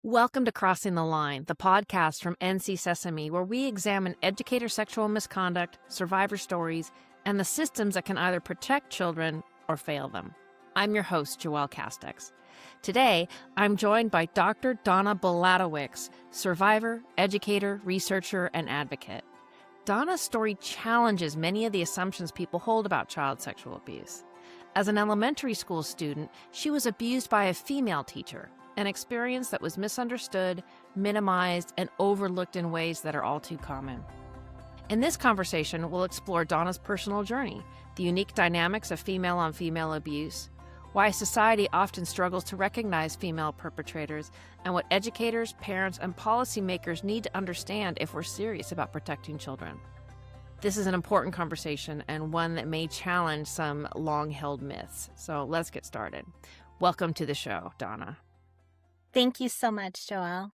Welcome to Crossing the Line, the podcast from NC Sesame, where we examine educator sexual misconduct, survivor stories, and the systems that can either protect children or fail them. I'm your host, Joelle Casteixspeaks. Today, I'm joined by Dr. Donna Bulatowicz, survivor, educator, researcher, and advocate. Donna's story challenges many of the assumptions people hold about child sexual abuse. As an elementary school student, she was abused by a female teacher, an experience that was misunderstood, minimized, and overlooked in ways that are all too common. In this conversation, we'll explore Donna's personal journey, the unique dynamics of female-on-female abuse, why society often struggles to recognize female perpetrators, and what educators, parents, and policymakers need to understand if we're serious about protecting children. This is an important conversation and one that may challenge some long-held myths. So let's get started. Welcome to the show, Donna. Thank you so much, Joelle.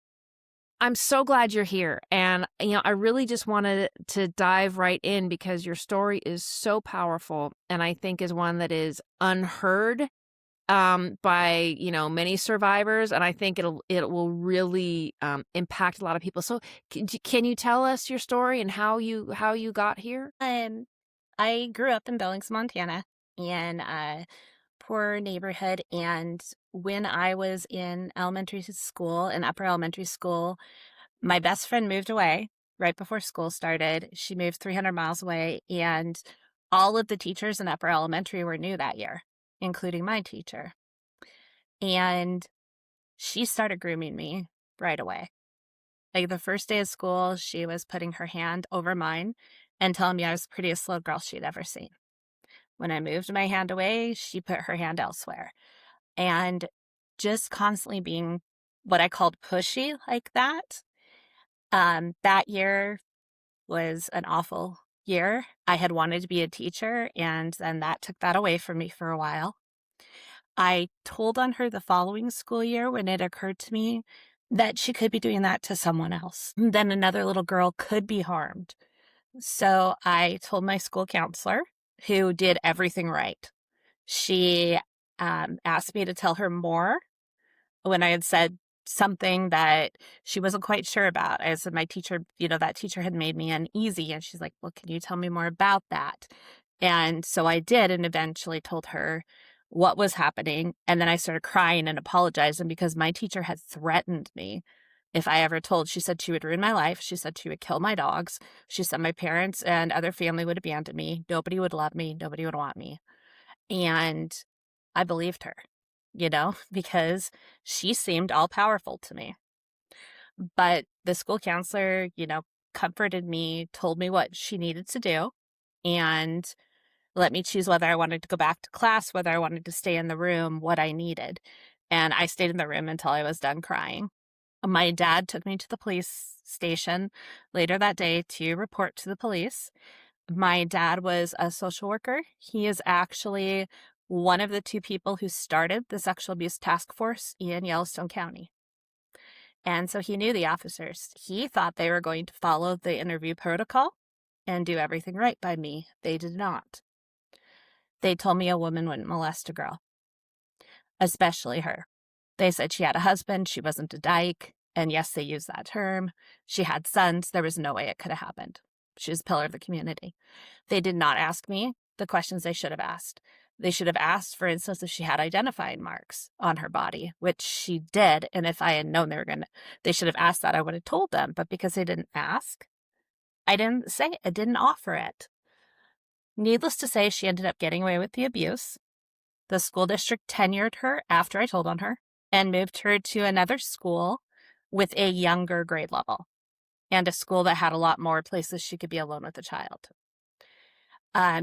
I'm so glad you're here. And, I really just wanted to dive right in because your story is so powerful and I think is one that is unheard by, many survivors. And I think it will really impact a lot of people. So can you tell us your story and how you got here? I grew up in Billings, Montana, in a poor neighborhood, and when I was in elementary school, in upper elementary school, my best friend moved away right before school started. She moved 300 miles away, and all of the teachers in upper elementary were new that year, including my teacher. And she started grooming me right away. Like the first day of school, she was putting her hand over mine and telling me I was the prettiest little girl she'd ever seen. When I moved my hand away, she put her hand elsewhere. And just constantly being what I called pushy like that. That year was an awful year. I had wanted to be a teacher, and then that took that away from me for a while. I told on her the following school year when it occurred to me that she could be doing that to someone else. Then another little girl could be harmed. So I told my school counselor, who did everything right. She asked me to tell her more when I had said something that she wasn't quite sure about. I said, my teacher, that teacher had made me uneasy. And she's like, well, can you tell me more about that? And so I did, and eventually told her what was happening. And then I started crying and apologizing because my teacher had threatened me. If I ever told, she said she would ruin my life. She said she would kill my dogs. She said my parents and other family would abandon me. Nobody would love me. Nobody would want me. And I believed her, because she seemed all powerful to me. But the school counselor, comforted me, told me what she needed to do, and let me choose whether I wanted to go back to class, whether I wanted to stay in the room, what I needed. And I stayed in the room until I was done crying. My dad took me to the police station later that day to report to the police. My dad was a social worker. He is actually one of the two people who started the sexual abuse task force in Yellowstone County. And so he knew the officers. He thought they were going to follow the interview protocol and do everything right by me. They did not. They told me a woman wouldn't molest a girl, especially her. They said she had a husband, she wasn't a dyke, and yes, they used that term. She had sons. There was no way it could have happened. She was a pillar of the community. They did not ask me the questions they should have asked. They should have asked, for instance, if she had identifying marks on her body, which she did. And if I had known they should have asked that, I would have told them. But because they didn't ask, I didn't say it. I didn't offer it. Needless to say, she ended up getting away with the abuse. The school district tenured her after I told on her and moved her to another school with a younger grade level and a school that had a lot more places she could be alone with the child.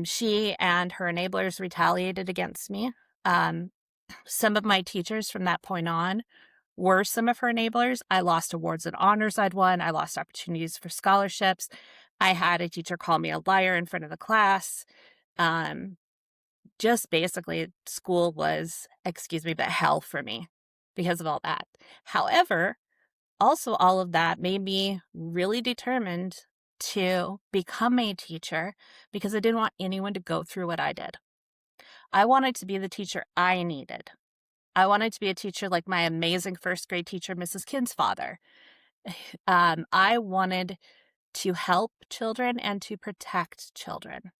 She and her enablers retaliated against me. Some of my teachers from that point on were some of her enablers. I lost awards and honors I'd won. I lost opportunities for scholarships. I had a teacher call me a liar in front of the class. Just basically, school was, but hell for me because of all that. However, also all of that made me really determined to become a teacher because I didn't want anyone to go through what I did. I wanted to be the teacher I needed. I wanted to be a teacher like my amazing first grade teacher, Mrs. Kinn's father. I wanted to help children and to protect children.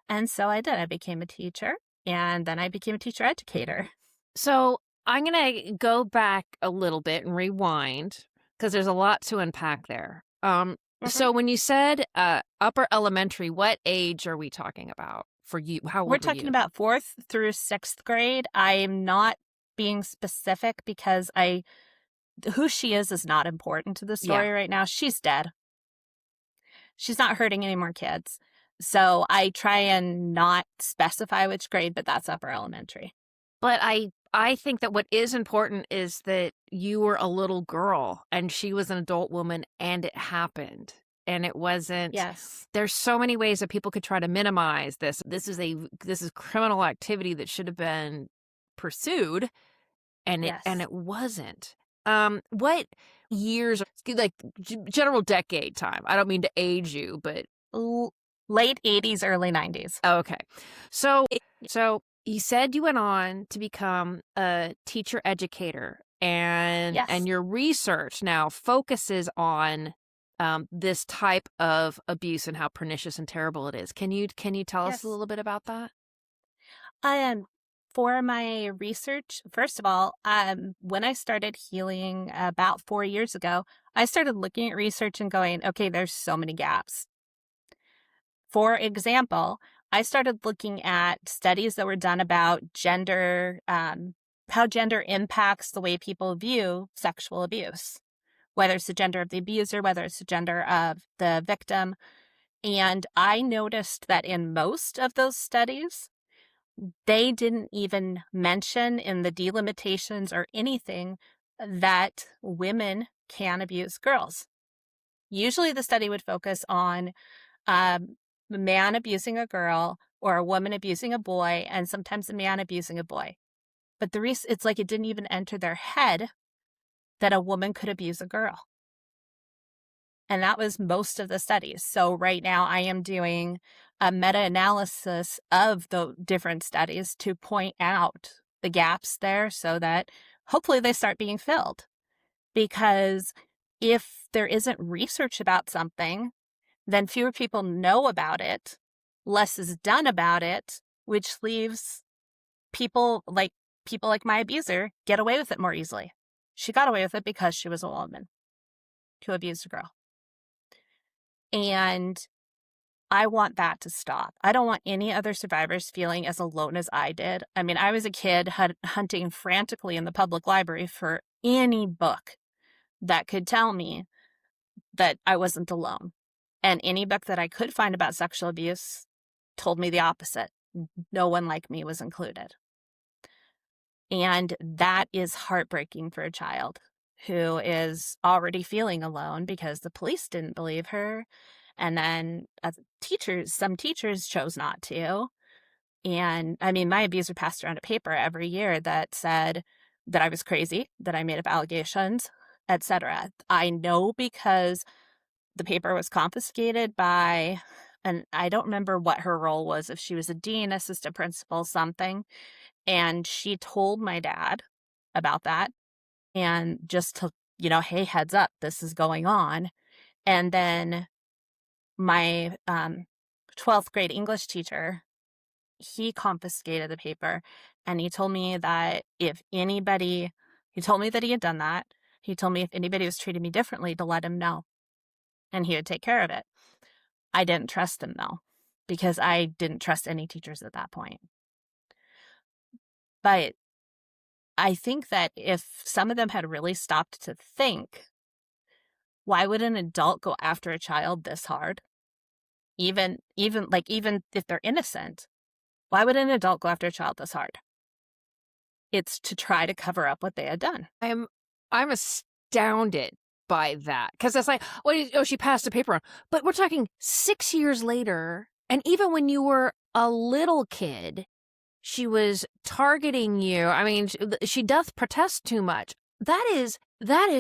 And so I did. I became a teacher, and then I became a teacher educator. So I'm going to go back a little bit and rewind because there's a lot to unpack there. So when you said upper elementary, what age are we talking about for you? How We're old were talking you? about 4th through 6th grade. I am not being specific because who she is not important to the story right now. She's dead. She's not hurting any more kids. So I try and not specify which grade, but that's upper elementary. But I think that what is important is that you were a little girl and she was an adult woman and it happened. And it wasn't. Yes. There's so many ways that people could try to minimize this. This is criminal activity that should have been pursued, and Yes. it wasn't. What years, like general decade time? I don't mean to age you, but late 80s, early 90s. Okay. So you said you went on to become a teacher educator, and Yes. and your research now focuses on this type of abuse and how pernicious and terrible it is. Can you tell us a little bit about that? For my research, first of all, when I started healing about 4 years ago, I started looking at research and going, okay, there's so many gaps. For example, I started looking at studies that were done about gender, how gender impacts the way people view sexual abuse, whether it's the gender of the abuser, whether it's the gender of the victim. And I noticed that in most of those studies, they didn't even mention in the delimitations or anything that women can abuse girls. Usually the study would focus on a man abusing a girl or a woman abusing a boy, and sometimes a man abusing a boy. But it's like it didn't even enter their head that a woman could abuse a girl. And that was most of the studies. So right now I am doing a meta-analysis of the different studies to point out the gaps there so that hopefully they start being filled. Because if there isn't research about something, then fewer people know about it, less is done about it, which leaves people like my abuser get away with it more easily. She got away with it because she was a woman who abused a girl. And I want that to stop. I don't want any other survivors feeling as alone as I did. I mean, I was a kid hunting frantically in the public library for any book that could tell me that I wasn't alone. And any book that I could find about sexual abuse told me the opposite. No one like me was included. And that is heartbreaking for a child who is already feeling alone because the police didn't believe her. And then some teachers chose not to. And I mean, my abuser passed around a paper every year that said that I was crazy, that I made up allegations, etc. I know because the paper was confiscated by, and I don't remember what her role was, if she was a dean, assistant principal, something. And she told my dad about that. And just to, hey, heads up, this is going on. And then my 12th grade English teacher, he confiscated the paper. And he told me that he told me that he had done that. He told me if anybody was treating me differently to let him know. And he would take care of it. I didn't trust him, though, because I didn't trust any teachers at that point. But I think that if some of them had really stopped to think, why would an adult go after a child this hard? Even if they're innocent, why would an adult go after a child this hard? It's to try to cover up what they had done. I'm astounded by that because it's like, she passed a paper on, but we're talking 6 years later, and even when you were a little kid, she was targeting you. I mean, she doth protest too much. That is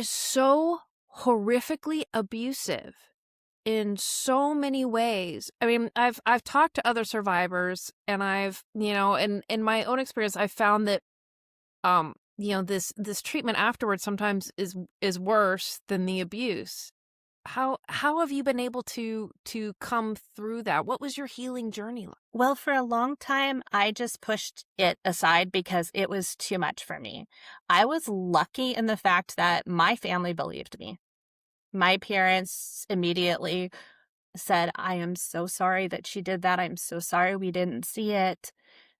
so horrifically abusive in so many ways. I mean, I've talked to other survivors, and I've, in my own experience, I've found that this treatment afterwards sometimes is worse than the abuse. How have you been able to come through that? What was your healing journey like? Well, for a long time, I just pushed it aside because it was too much for me. I was lucky in the fact that my family believed me. My parents immediately said, I am so sorry that she did that. I'm so sorry we didn't see it.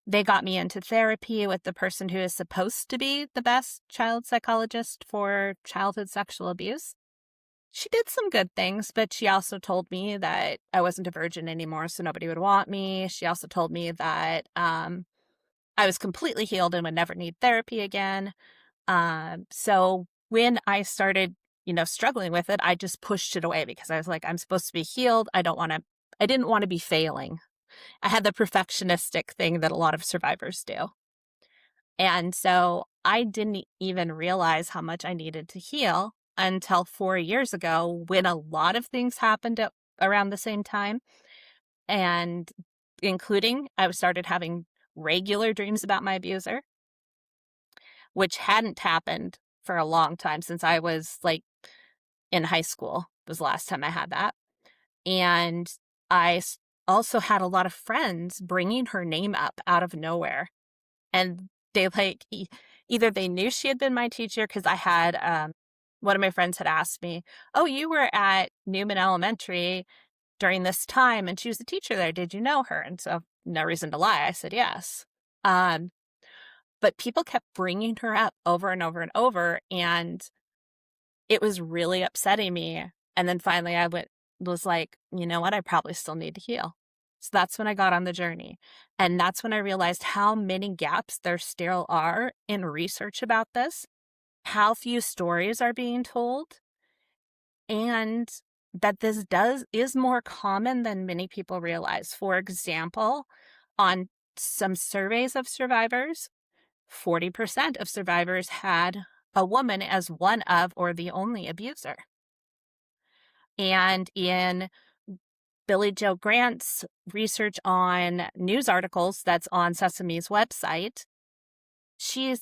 They got me into therapy with the person who is supposed to be the best child psychologist for childhood sexual abuse. She did some good things, but she also told me that I wasn't a virgin anymore, so nobody would want me. She also told me that I was completely healed and would never need therapy again. So when I started, struggling with it, I just pushed it away because I was like, I'm supposed to be healed. I didn't want to be failing. I had the perfectionistic thing that a lot of survivors do. And so I didn't even realize how much I needed to heal until 4 years ago when a lot of things happened around the same time. And including, I started having regular dreams about my abuser, which hadn't happened for a long time since I was like in high school was the last time I had that. And also had a lot of friends bringing her name up out of nowhere. And they either they knew she had been my teacher because I had one of my friends had asked me, oh, you were at Newman Elementary during this time and she was a teacher there. Did you know her? And so no reason to lie. I said yes. But people kept bringing her up over and over and over. And it was really upsetting me. And then finally was like, you know what? I probably still need to heal. So that's when I got on the journey. And that's when I realized how many gaps there still are in research about this, how few stories are being told, and that this is more common than many people realize. For example, on some surveys of survivors, 40% of survivors had a woman as one of or the only abuser. And in Billy Joe Grant's research on news articles that's on Sesame's website,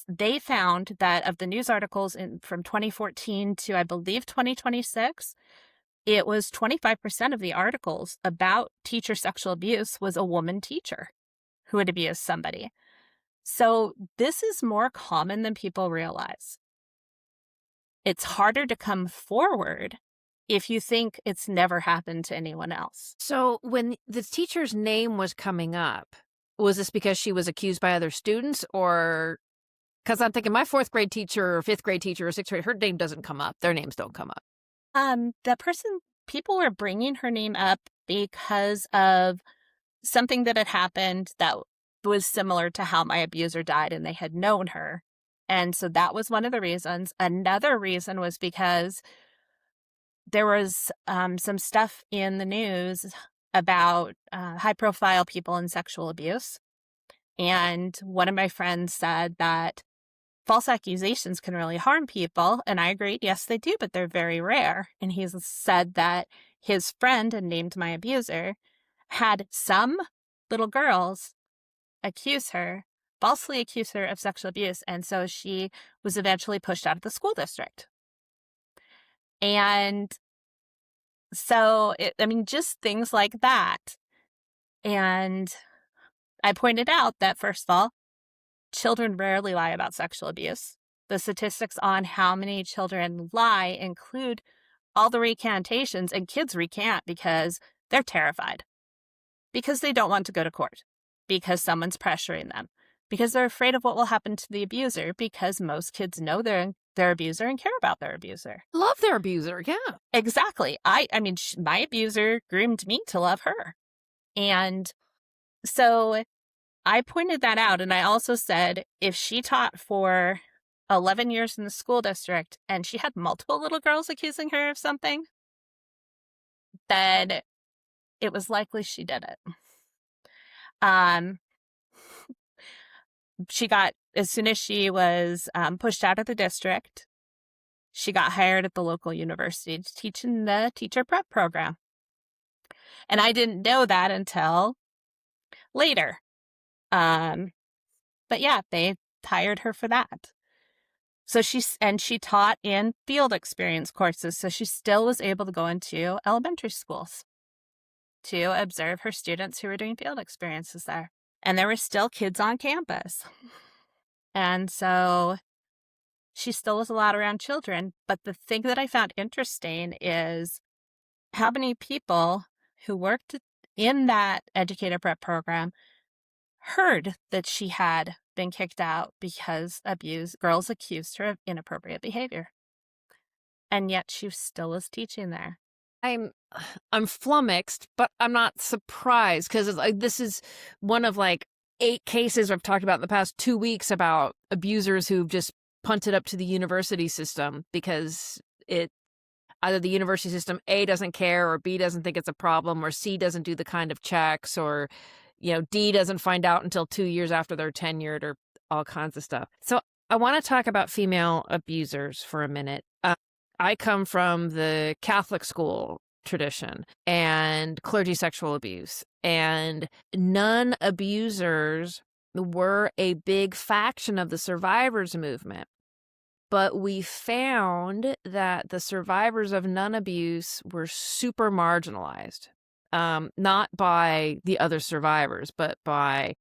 they found that of the news articles from 2014 to, I believe, 2026, it was 25% of the articles about teacher sexual abuse was a woman teacher who had abused somebody. So this is more common than people realize. It's harder to come forward if you think it's never happened to anyone else. So when the teacher's name was coming up, was this because she was accused by other students, or because I'm thinking my 4th grade teacher or 5th grade teacher or 6th grade, her name doesn't come up. Their names don't come up. People were bringing her name up because of something that had happened that was similar to how my abuser died, and they had known her. And so that was one of the reasons. Another reason was because there was some stuff in the news about high-profile people in sexual abuse. And one of my friends said that false accusations can really harm people. And I agreed, yes, they do, but they're very rare. And he said that his friend, and named my abuser, had some little girls falsely accuse her of sexual abuse. And so she was eventually pushed out of the school district. And so, just things like that. And I pointed out that, first of all, children rarely lie about sexual abuse. The statistics on how many children lie include all the recantations, and kids recant because they're terrified, because they don't want to go to court, because someone's pressuring them, because they're afraid of what will happen to the abuser, because most kids know their abuser and care about their abuser. Love their abuser, yeah. Exactly. My abuser groomed me to love her. And so I pointed that out, and I also said if she taught for 11 years in the school district and she had multiple little girls accusing her of something, then it was likely she did it. As soon as she was pushed out of the district, she got hired at the local university to teach in the teacher prep program. And I didn't know that until later. But yeah, they hired her for that. So she taught in field experience courses. So she still was able to go into elementary schools to observe her students who were doing field experiences there. And there were still kids on campus. And so she still was allowed around children. But the thing that I found interesting is how many people who worked in that educator prep program heard that she had been kicked out because girls accused her of inappropriate behavior. And yet she still was teaching there. I'm flummoxed, but I'm not surprised because it's like this is one of like 8 cases I've talked about in the past 2 weeks about abusers who've just punted up to the university system because either the university system A doesn't care or B doesn't think it's a problem or C doesn't do the kind of checks or D doesn't find out until 2 years after they're tenured or all kinds of stuff. So I want to talk about female abusers for a minute. I come from the Catholic school tradition and clergy sexual abuse, and nun abusers were a big faction of the survivors movement. But we found that the survivors of nun abuse were super marginalized, not by the other survivors, but by,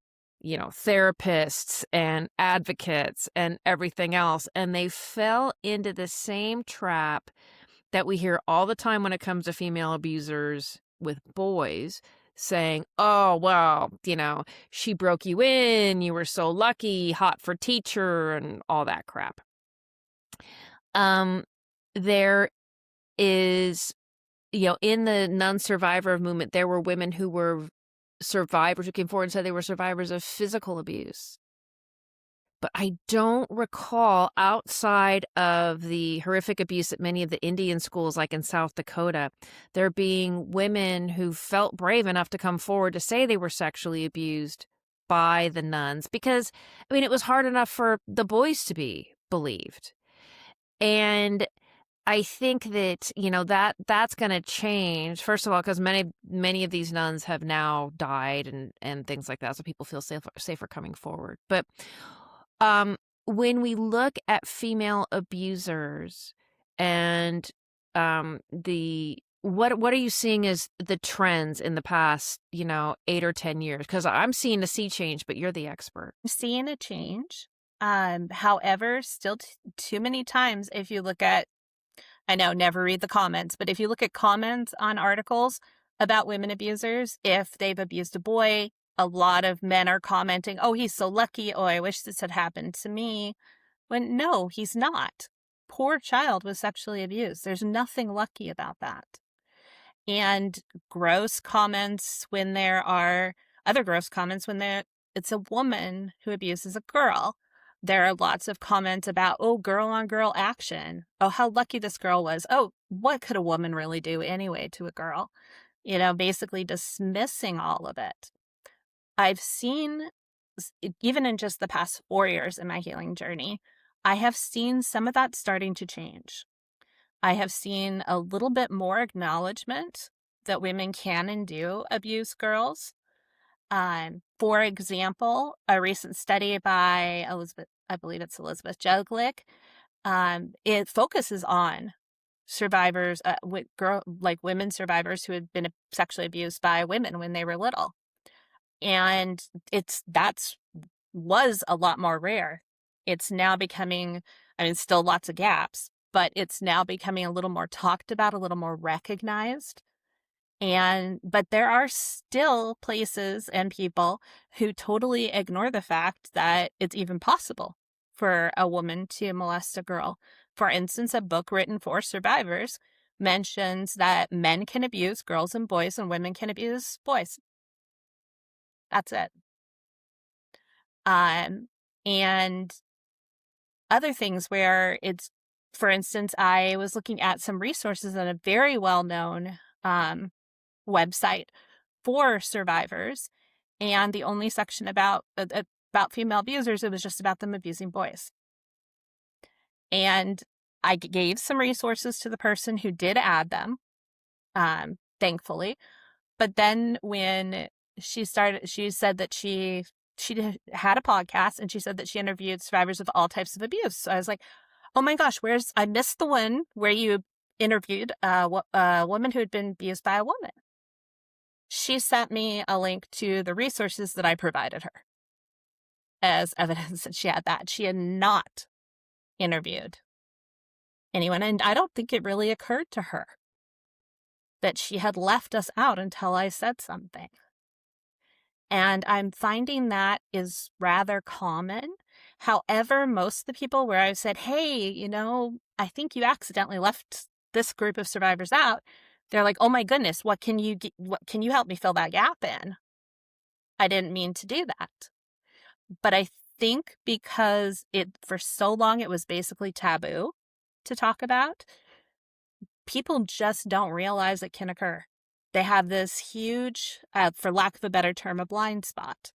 therapists and advocates and everything else. And they fell into the same trap that we hear all the time when it comes to female abusers with boys saying, oh, well, she broke you in, you were so lucky, hot for teacher, and all that crap. There is, in the nun survivor movement, there were women who were survivors who came forward and said they were survivors of physical abuse. But I don't recall, outside of the horrific abuse at many of the Indian schools, like in South Dakota, there being women who felt brave enough to come forward to say they were sexually abused by the nuns. Because, it was hard enough for the boys to be believed. And I think that, that's going to change, first of all, because many of these nuns have now died and things like that. So people feel safer coming forward. But when we look at female abusers and what are you seeing as the trends in the past, 8 or 10 years? Because I'm seeing a sea change, but you're the expert. I'm seeing a change. However, still too many times, if you look at, I know, never read the comments, but if you look at comments on articles about women abusers, if they've abused a boy, a lot of men are commenting, oh, he's so lucky. Oh, I wish this had happened to me. When no, he's not. Poor child was sexually abused. There's nothing lucky about that. And gross comments when there are other gross comments when it's a woman who abuses a girl. There are lots of comments about, oh, girl on girl action. Oh, how lucky this girl was. Oh, what could a woman really do anyway to a girl? Basically dismissing all of it. I've seen, even in just the past 4 years in my healing journey, I have seen some of that starting to change. I have seen a little bit more acknowledgement that women can and do abuse girls. For example, a recent study by Elizabeth Juglick, it focuses on survivors, women survivors who had been sexually abused by women when they were little. And was a lot more rare. It's now becoming, still lots of gaps, but it's now becoming a little more talked about, a little more recognized. But there are still places and people who totally ignore the fact that it's even possible for a woman to molest a girl. For instance, a book written for survivors mentions that men can abuse girls and boys and women can abuse boys. That's it. And other things where it's, for instance, I was looking at some resources on a very well-known website for survivors, and the only section about female abusers, it was just about them abusing boys. And I gave some resources to the person who did add them, thankfully. But then when she said that she had a podcast, and she said that she interviewed survivors of all types of abuse. So I was like, oh my gosh, I missed the one where you interviewed a woman who had been abused by a woman. She sent me a link to the resources that I provided her as evidence that she had that. She had not interviewed anyone, and I don't think it really occurred to her that she had left us out until I said something. And I'm finding that is rather common. However, most of the people where I've said, hey, I think you accidentally left this group of survivors out, they're like, oh my goodness, what can you help me fill that gap in? I didn't mean to do that. But I think because for so long it was basically taboo to talk about, people just don't realize it can occur. They have this huge, for lack of a better term, a blind spot.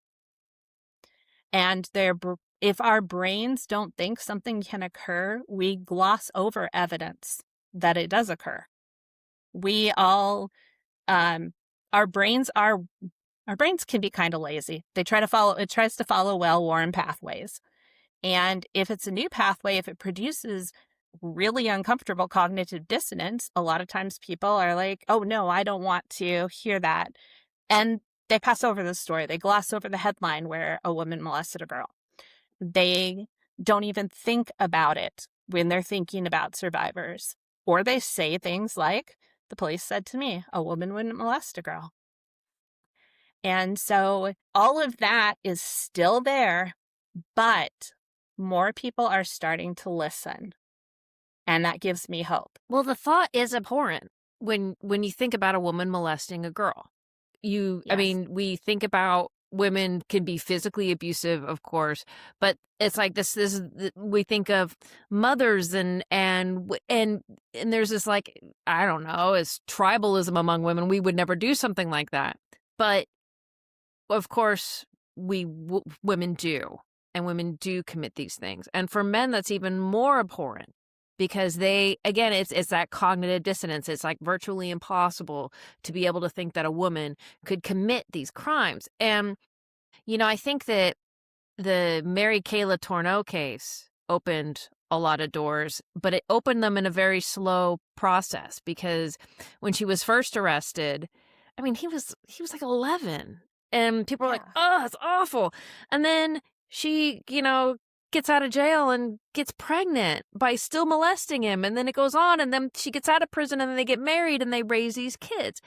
And if our brains don't think something can occur, we gloss over evidence that it does occur. We all, our brains can be kind of lazy. It tries to follow well-worn pathways. And if it's a new pathway, if it produces really uncomfortable cognitive dissonance, a lot of times people are like, oh no, I don't want to hear that. And they pass over the story. They gloss over the headline where a woman molested a girl. They don't even think about it when they're thinking about survivors. Or they say things like, the police said to me, a woman wouldn't molest a girl. And so all of that is still there, but more people are starting to listen. And that gives me hope. Well, the thought is abhorrent when you think about a woman molesting a girl. Yes. I mean, we think about women can be physically abusive, of course, but it's like this is we think of mothers and there's this, like, I don't know, it's tribalism among women. We would never do something like that. But of course, women do, and women do commit these things. And for men, that's even more abhorrent. Because it's that cognitive dissonance. It's like virtually impossible to be able to think that a woman could commit these crimes. And, I think that the Mary Kayla Tourneau case opened a lot of doors, but it opened them in a very slow process, because when she was first arrested, I mean, he was like 11, and people were like, oh, that's awful. And then she, gets out of jail and gets pregnant by still molesting him. And then it goes on, and then she gets out of prison, and then they get married and they raise these kids.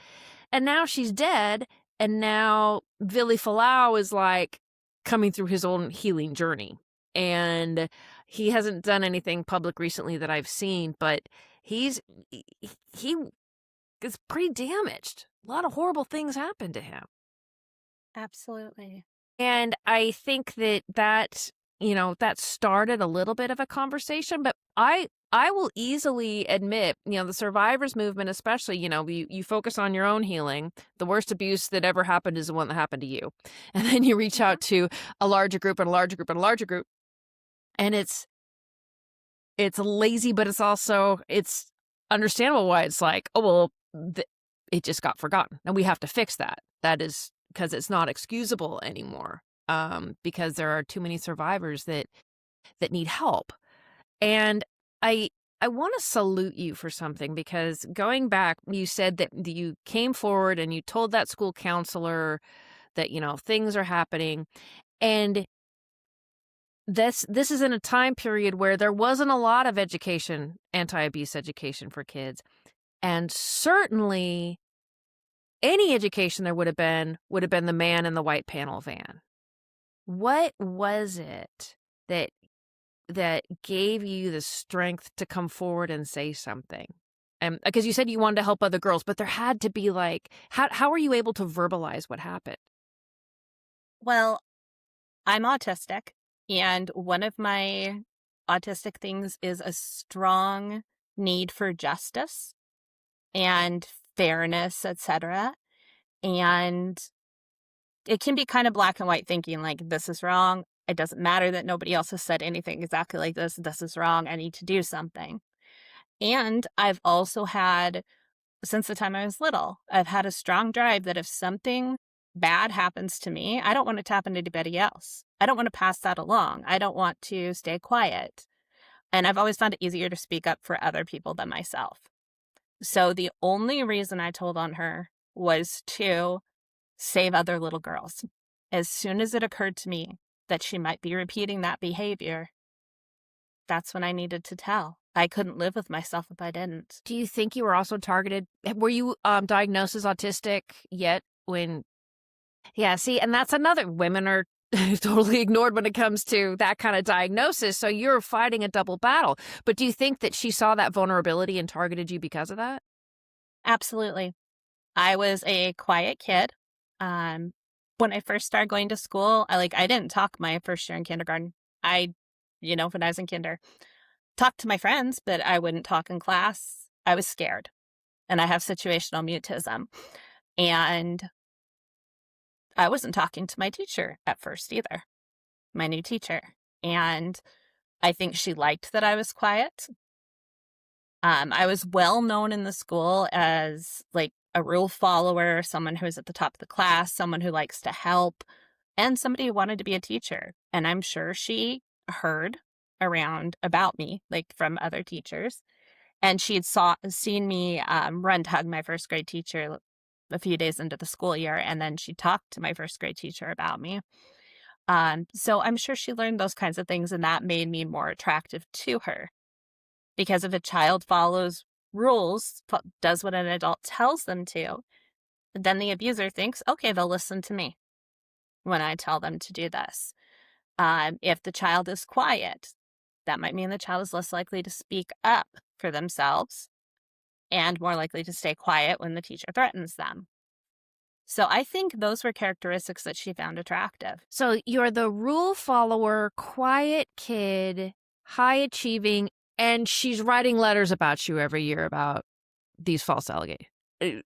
And now she's dead. And now Vili Falau is like coming through his own healing journey. And he hasn't done anything public recently that I've seen, but he is pretty damaged. A lot of horrible things happened to him. Absolutely. And I think that started a little bit of a conversation, but I will easily admit, the survivors movement, especially, you focus on your own healing. The worst abuse that ever happened is the one that happened to you. And then you reach out to a larger group and a larger group and a larger group. And it's lazy, but it's understandable why it's like, oh, well, it just got forgotten. And we have to fix that. That is because it's not excusable anymore. Because there are too many survivors that need help. And I want to salute you for something, because going back, you said that you came forward and you told that school counselor that, things are happening. And this is in a time period where there wasn't a lot of education, anti-abuse education for kids. And certainly any education there would have been the man in the white panel van. What was it that gave you the strength to come forward and say something? And because you said you wanted to help other girls, but there had to be, like, how were you able to verbalize what happened? Well, I'm autistic, and one of my autistic things is a strong need for justice and fairness, etc. And it can be kind of black and white thinking, like, this is wrong. It doesn't matter that nobody else has said anything exactly like this. This is wrong. I need to do something. And I've also had, since the time I was little, I've had a strong drive that if something bad happens to me, I don't want it to happen to anybody else. I don't want to pass that along. I don't want to stay quiet. And I've always found it easier to speak up for other people than myself. So the only reason I told on her was to save other little girls. As soon as it occurred to me that she might be repeating that behavior, that's when I needed to tell. I couldn't live with myself if I didn't. Do you think you were also targeted? Were you diagnosed as autistic yet when? Yeah, see, and that's another. Women are totally ignored when it comes to that kind of diagnosis. So you're fighting a double battle. But do you think that she saw that vulnerability and targeted you because of that? Absolutely. I was a quiet kid. When I first started going to school, I didn't talk my first year in kindergarten. When I was in kinder, talked to my friends, but I wouldn't talk in class. I was scared, and I have situational mutism. And I wasn't talking to my teacher at first either, my new teacher. And I think she liked that I was quiet. I was well known in the school as a rule follower, someone who's at the top of the class, someone who likes to help, and somebody who wanted to be a teacher. And I'm sure she heard around about me, from other teachers. And she had seen me run to hug my first grade teacher a few days into the school year. And then she talked to my first grade teacher about me. So I'm sure she learned those kinds of things, and that made me more attractive to her. Because if a child follows rules, does what an adult tells them to, then the abuser thinks, okay, they'll listen to me when I tell them to do this. If the child is quiet, that might mean the child is less likely to speak up for themselves and more likely to stay quiet when the teacher threatens them. So I think those were characteristics that she found attractive. So you're the rule follower, quiet kid, high achieving, and she's writing letters about you every year about these false allegations.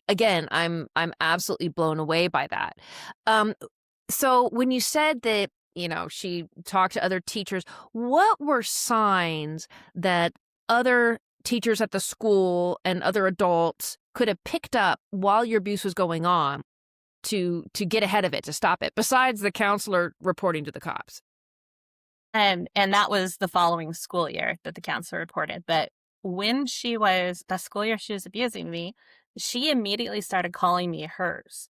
Again, I'm absolutely blown away by that. So when you said that, she talked to other teachers, what were signs that other teachers at the school and other adults could have picked up while your abuse was going on to get ahead of it, to stop it, besides the counselor reporting to the cops? And that was the following school year that the counselor reported. But when the school year she was abusing me, she immediately started calling me hers.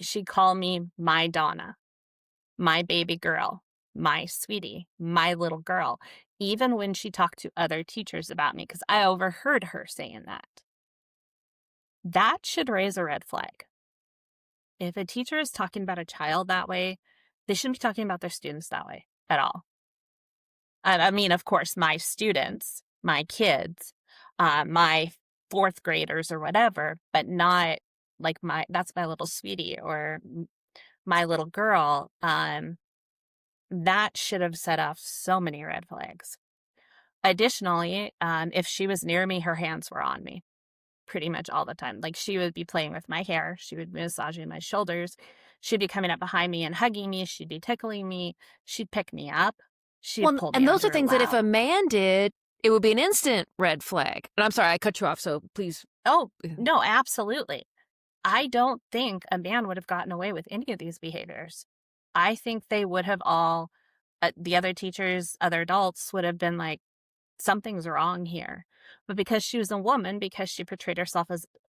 She'd call me my Donna, my baby girl, my sweetie, my little girl, even when she talked to other teachers about me, because I overheard her saying that. That should raise a red flag. If a teacher is talking about a child that way, they shouldn't be talking about their students that way at all. I mean, of course, my students, my kids, my fourth graders or whatever, but not that's my little sweetie or my little girl. That should have set off so many red flags. Additionally, if she was near me, her hands were on me pretty much all the time. She would be playing with my hair. She would be massaging my shoulders. She'd be coming up behind me and hugging me. She'd be tickling me. She'd pick me up. She'd pull me and those under are things her that if a man did, it would be an instant red flag. And I'm sorry, I cut you off, so please. Oh, no, absolutely. I don't think a man would have gotten away with any of these behaviors. I think they would have all, the other teachers, other adults would have been like, something's wrong here. But because she was a woman, because she portrayed herself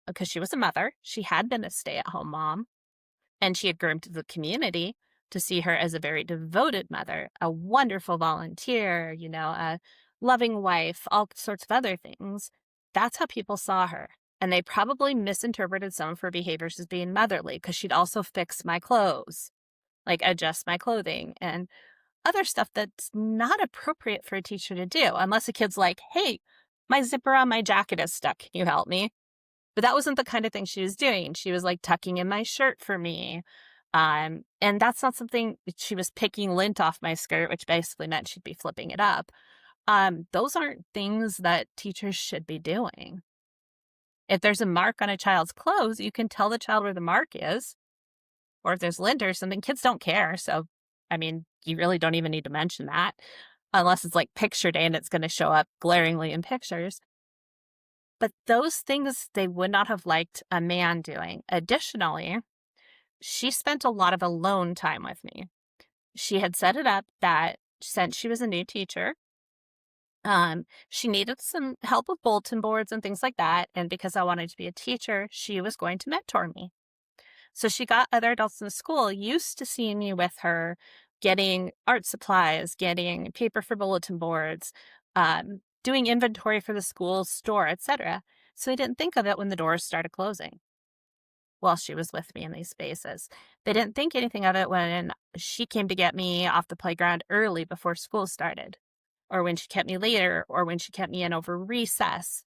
because she was a mother, she had been a stay-at-home mom, and she had groomed the community to see her as a very devoted mother, a wonderful volunteer, a loving wife, all sorts of other things. That's how people saw her. And they probably misinterpreted some of her behaviors as being motherly, because she'd also fix my clothes, adjust my clothing and other stuff that's not appropriate for a teacher to do, unless a kid's like, hey, my zipper on my jacket is stuck. Can you help me? But that wasn't the kind of thing she was doing. She was tucking in my shirt for me. And that's not something. She was picking lint off my skirt, which basically meant she'd be flipping it up. Those aren't things that teachers should be doing. If there's a mark on a child's clothes, you can tell the child where the mark is. Or if there's lint or something, kids don't care. So, I mean, you really don't even need to mention that unless it's picture day and it's going to show up glaringly in pictures. But those things they would not have liked a man doing. Additionally, she spent a lot of alone time with me. She had set it up that since she was a new teacher, she needed some help with bulletin boards and things like that. And because I wanted to be a teacher, she was going to mentor me. So she got other adults in the school used to seeing me with her, getting art supplies, getting paper for bulletin boards, doing inventory for the school store, etc. So they didn't think of it when the doors started closing while she was with me in these spaces. They didn't think anything of it when she came to get me off the playground early before school started, or when she kept me later, or when she kept me in over recess,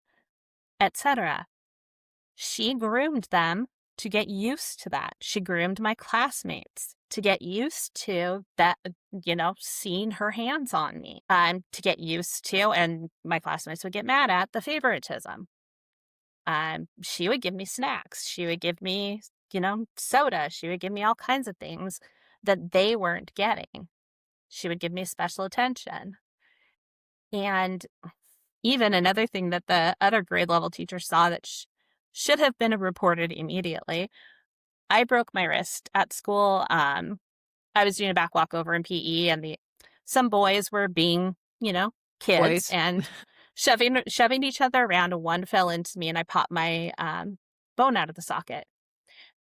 etc. She groomed them to get used to that. She groomed my classmates to get used to that, seeing her hands on me, to get used to, and my classmates would get mad at the favoritism. She would give me snacks. She would give me, soda. She would give me all kinds of things that they weren't getting. She would give me special attention. And even another thing that the other grade level teacher saw that should have been reported immediately. I broke my wrist at school. I was doing a back walk over in PE, and some boys were being, kids Boys. and shoving each other around. And one fell into me, and I popped my bone out of the socket.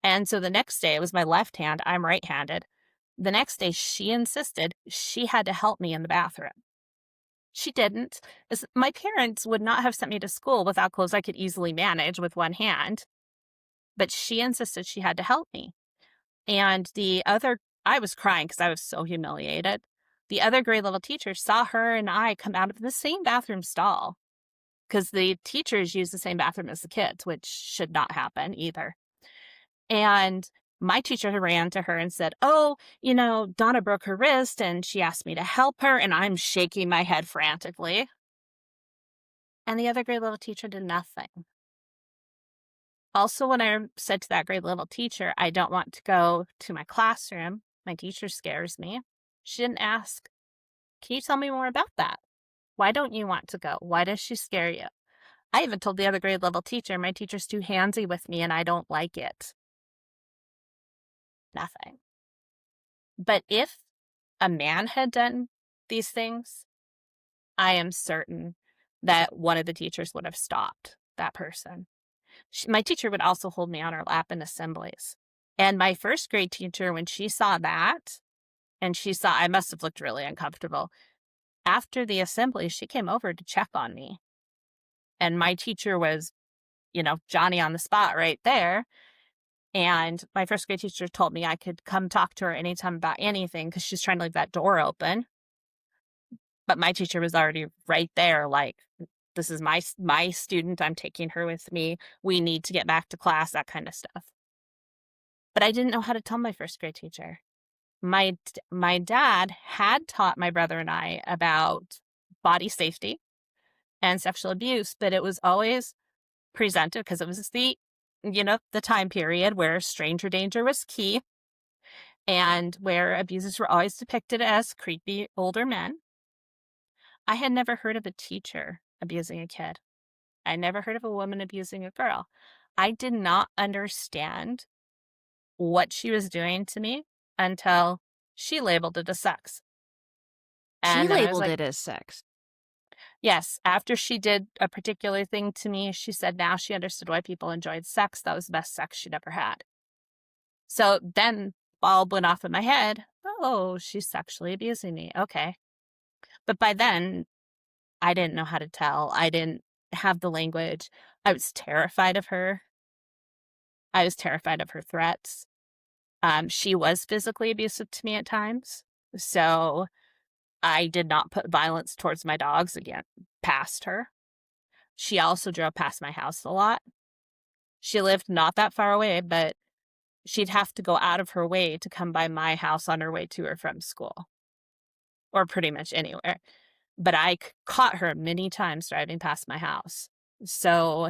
And so the next day, it was my left hand. I'm right-handed. The next day, she insisted she had to help me in the bathroom. She didn't. My parents would not have sent me to school without clothes I could easily manage with one hand, but she insisted she had to help me. And I was crying because I was so humiliated. The other grade level teacher saw her and I come out of the same bathroom stall, because the teachers use the same bathroom as the kids, which should not happen either. And my teacher ran to her and said, "Oh, Donna broke her wrist and she asked me to help her." And I'm shaking my head frantically. And the other grade level teacher did nothing. Also, when I said to that grade level teacher, "I don't want to go to my classroom, my teacher scares me," she didn't ask, "Can you tell me more about that? Why don't you want to go? Why does she scare you?" I even told the other grade level teacher, "My teacher's too handsy with me and I don't like it." Nothing. But if a man had done these things, I am certain that one of the teachers would have stopped that person. My teacher would also hold me on her lap in assemblies. And my first grade teacher, when she saw that, and she saw I must have looked really uncomfortable, after the assembly, she came over to check on me. And my teacher was, Johnny on the spot right there. And my first grade teacher told me I could come talk to her anytime about anything because she's trying to leave that door open. But my teacher was already right there, like, "This is my student. I'm taking her with me. We need to get back to class," that kind of stuff. But I didn't know how to tell my first grade teacher. My dad had taught my brother and I about body safety and sexual abuse, but it was always presented because it was the time period where stranger danger was key and where abusers were always depicted as creepy older men. I had never heard of a teacher abusing a kid. I never heard of a woman abusing a girl. I did not understand what she was doing to me until she labeled it as sex. She And then I was labeled like, it as sex. yes, after she did a particular thing to me, she said now she understood why people enjoyed sex. That was the best sex she'd ever had. So then bulb went off in my head. Oh, she's sexually abusing me. Okay. But by then, I didn't know how to tell. I didn't have the language. I was terrified of her. I was terrified of her threats. She was physically abusive to me at times. So I did not put violence towards my dogs again past her. She also drove past my house a lot. She lived not that far away, but she'd have to go out of her way to come by my house on her way to or from school, or pretty much anywhere. But I caught her many times driving past my house. So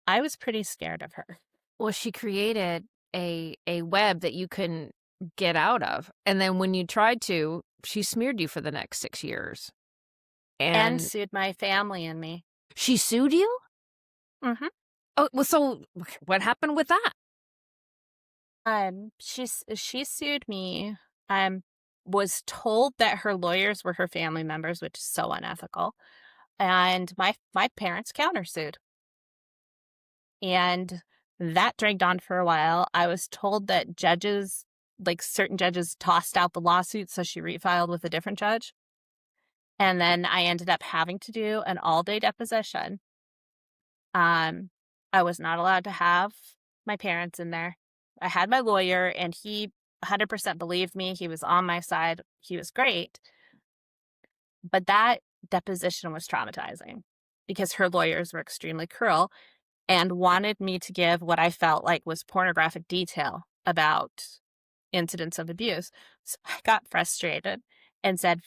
I was pretty scared of her. Well, she created a web that you couldn't get out of. And then when you tried to, she smeared you for the next 6 years. And sued my family and me. She sued you? Mm-hmm. Oh, well, so what happened with that? She sued me. Was told that her lawyers were her family members, which is so unethical. And my parents countersued. And that dragged on for a while. I was told that judges, like certain judges, tossed out the lawsuit, so she refiled with a different judge. And then I ended up having to do an all-day deposition. I was not allowed to have my parents in there. I had my lawyer, and he 100% believed me. He was on my side. He was great. But that deposition was traumatizing because her lawyers were extremely cruel and wanted me to give what I felt like was pornographic detail about incidents of abuse. So I got frustrated and said,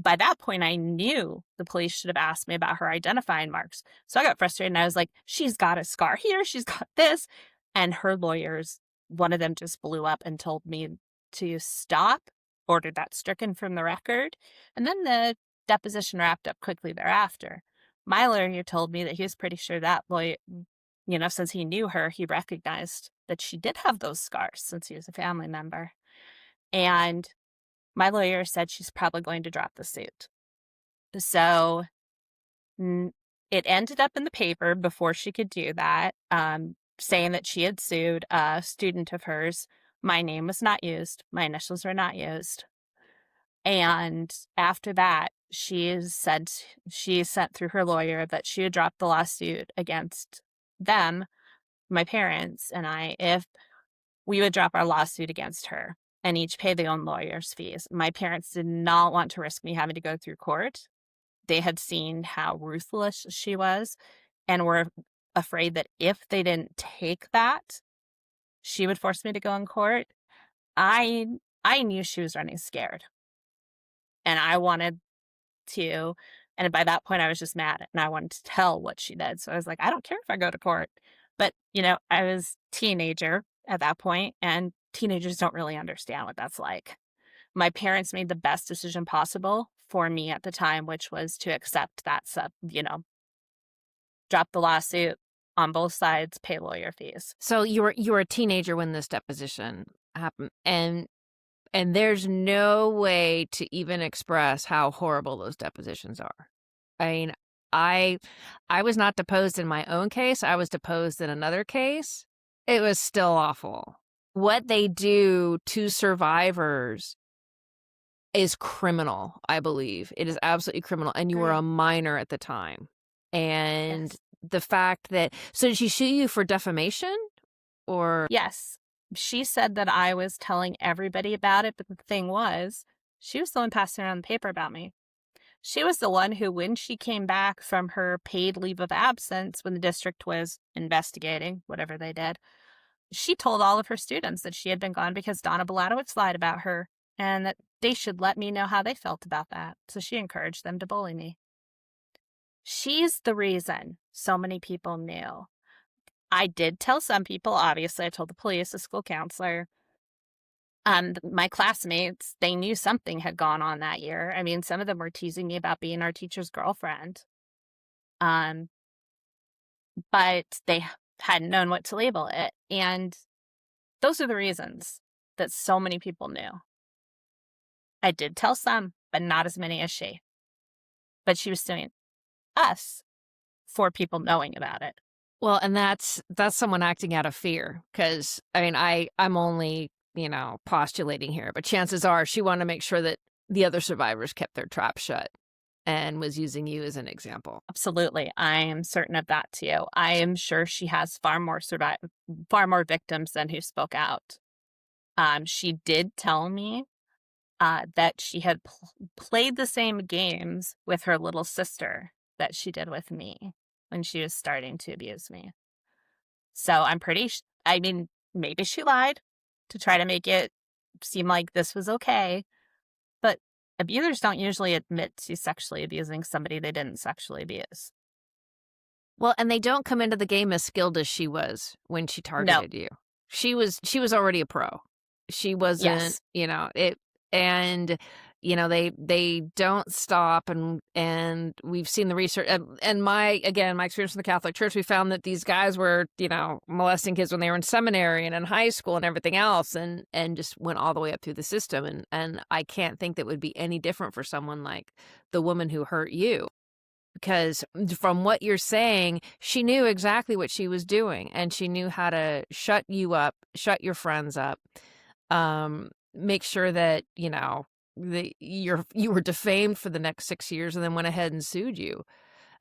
by that point, I knew the police should have asked me about her identifying marks. So I got frustrated and I was like, she's got a scar here, she's got this. And her lawyers, one of them just blew up and told me to stop, ordered that stricken from the record. And then the deposition wrapped up quickly thereafter. My lawyer told me that he was pretty sure that lawyer, since he knew her, he recognized that she did have those scars since he was a family member. And my lawyer said she's probably going to drop the suit. So it ended up in the paper before she could do that, saying that she had sued a student of hers. My name was not used. My initials were not used. And after that, she sent through her lawyer that she had dropped the lawsuit against them, my parents, and I, if we would drop our lawsuit against her and each pay their own lawyer's fees. My parents did not want to risk me having to go through court. They had seen how ruthless she was and were afraid that if they didn't take that, she would force me to go in court. I knew she was running scared. And I wanted to, and by that point I was just mad and I wanted to tell what she did. So I was like, I don't care if I go to court. But, I was a teenager at that point, and teenagers don't really understand what that's like. My parents made the best decision possible for me at the time, which was to accept that drop the lawsuit on both sides, pay lawyer fees. So you were a teenager when this deposition happened, and there's no way to even express how horrible those depositions are. I mean, I was not deposed in my own case. I was deposed in another case. It was still awful. What they do to survivors is criminal, I believe. It is absolutely criminal. And you were a minor at the time. And yes. The fact that, so did she sue you for defamation or? Yes. She said that I was telling everybody about it, but the thing was, she was the one passing around the paper about me. She was the one who, when she came back from her paid leave of absence, when the district was investigating whatever they did, she told all of her students that she had been gone because Donna Bulatowicz lied about her and that they should let me know how they felt about that. So she encouraged them to bully me. She's the reason so many people knew. I did tell some people, obviously. I told the police, the school counselor. My classmates, they knew something had gone on that year. I mean, some of them were teasing me about being our teacher's girlfriend. But they hadn't known what to label it. And those are the reasons that so many people knew. I did tell some, but not as many as she. But she was suing us for people knowing about it. Well, and that's someone acting out of fear, because I mean, I'm only, postulating here, but chances are she wanted to make sure that the other survivors kept their trap shut and was using you as an example. Absolutely. I am certain of that too. I am sure she has far more victims than who spoke out. She did tell me that she had played the same games with her little sister that she did with me when she was starting to abuse me. So I'm maybe she lied to try to make it seem like this was okay, but abusers don't usually admit to sexually abusing somebody they didn't sexually abuse. Well, and they don't come into the game as skilled as she was when she targeted you. She was already a pro. She wasn't, Yes. and they don't stop, and we've seen the research, and my experience in the Catholic Church, we found that these guys were, molesting kids when they were in seminary and in high school and everything else, and just went all the way up through the system, and I can't think that would be any different for someone like the woman who hurt you. Because from what you're saying, she knew exactly what she was doing, and she knew how to shut you up, shut your friends up, make sure that, you were defamed for the next 6 years, and then went ahead and sued you.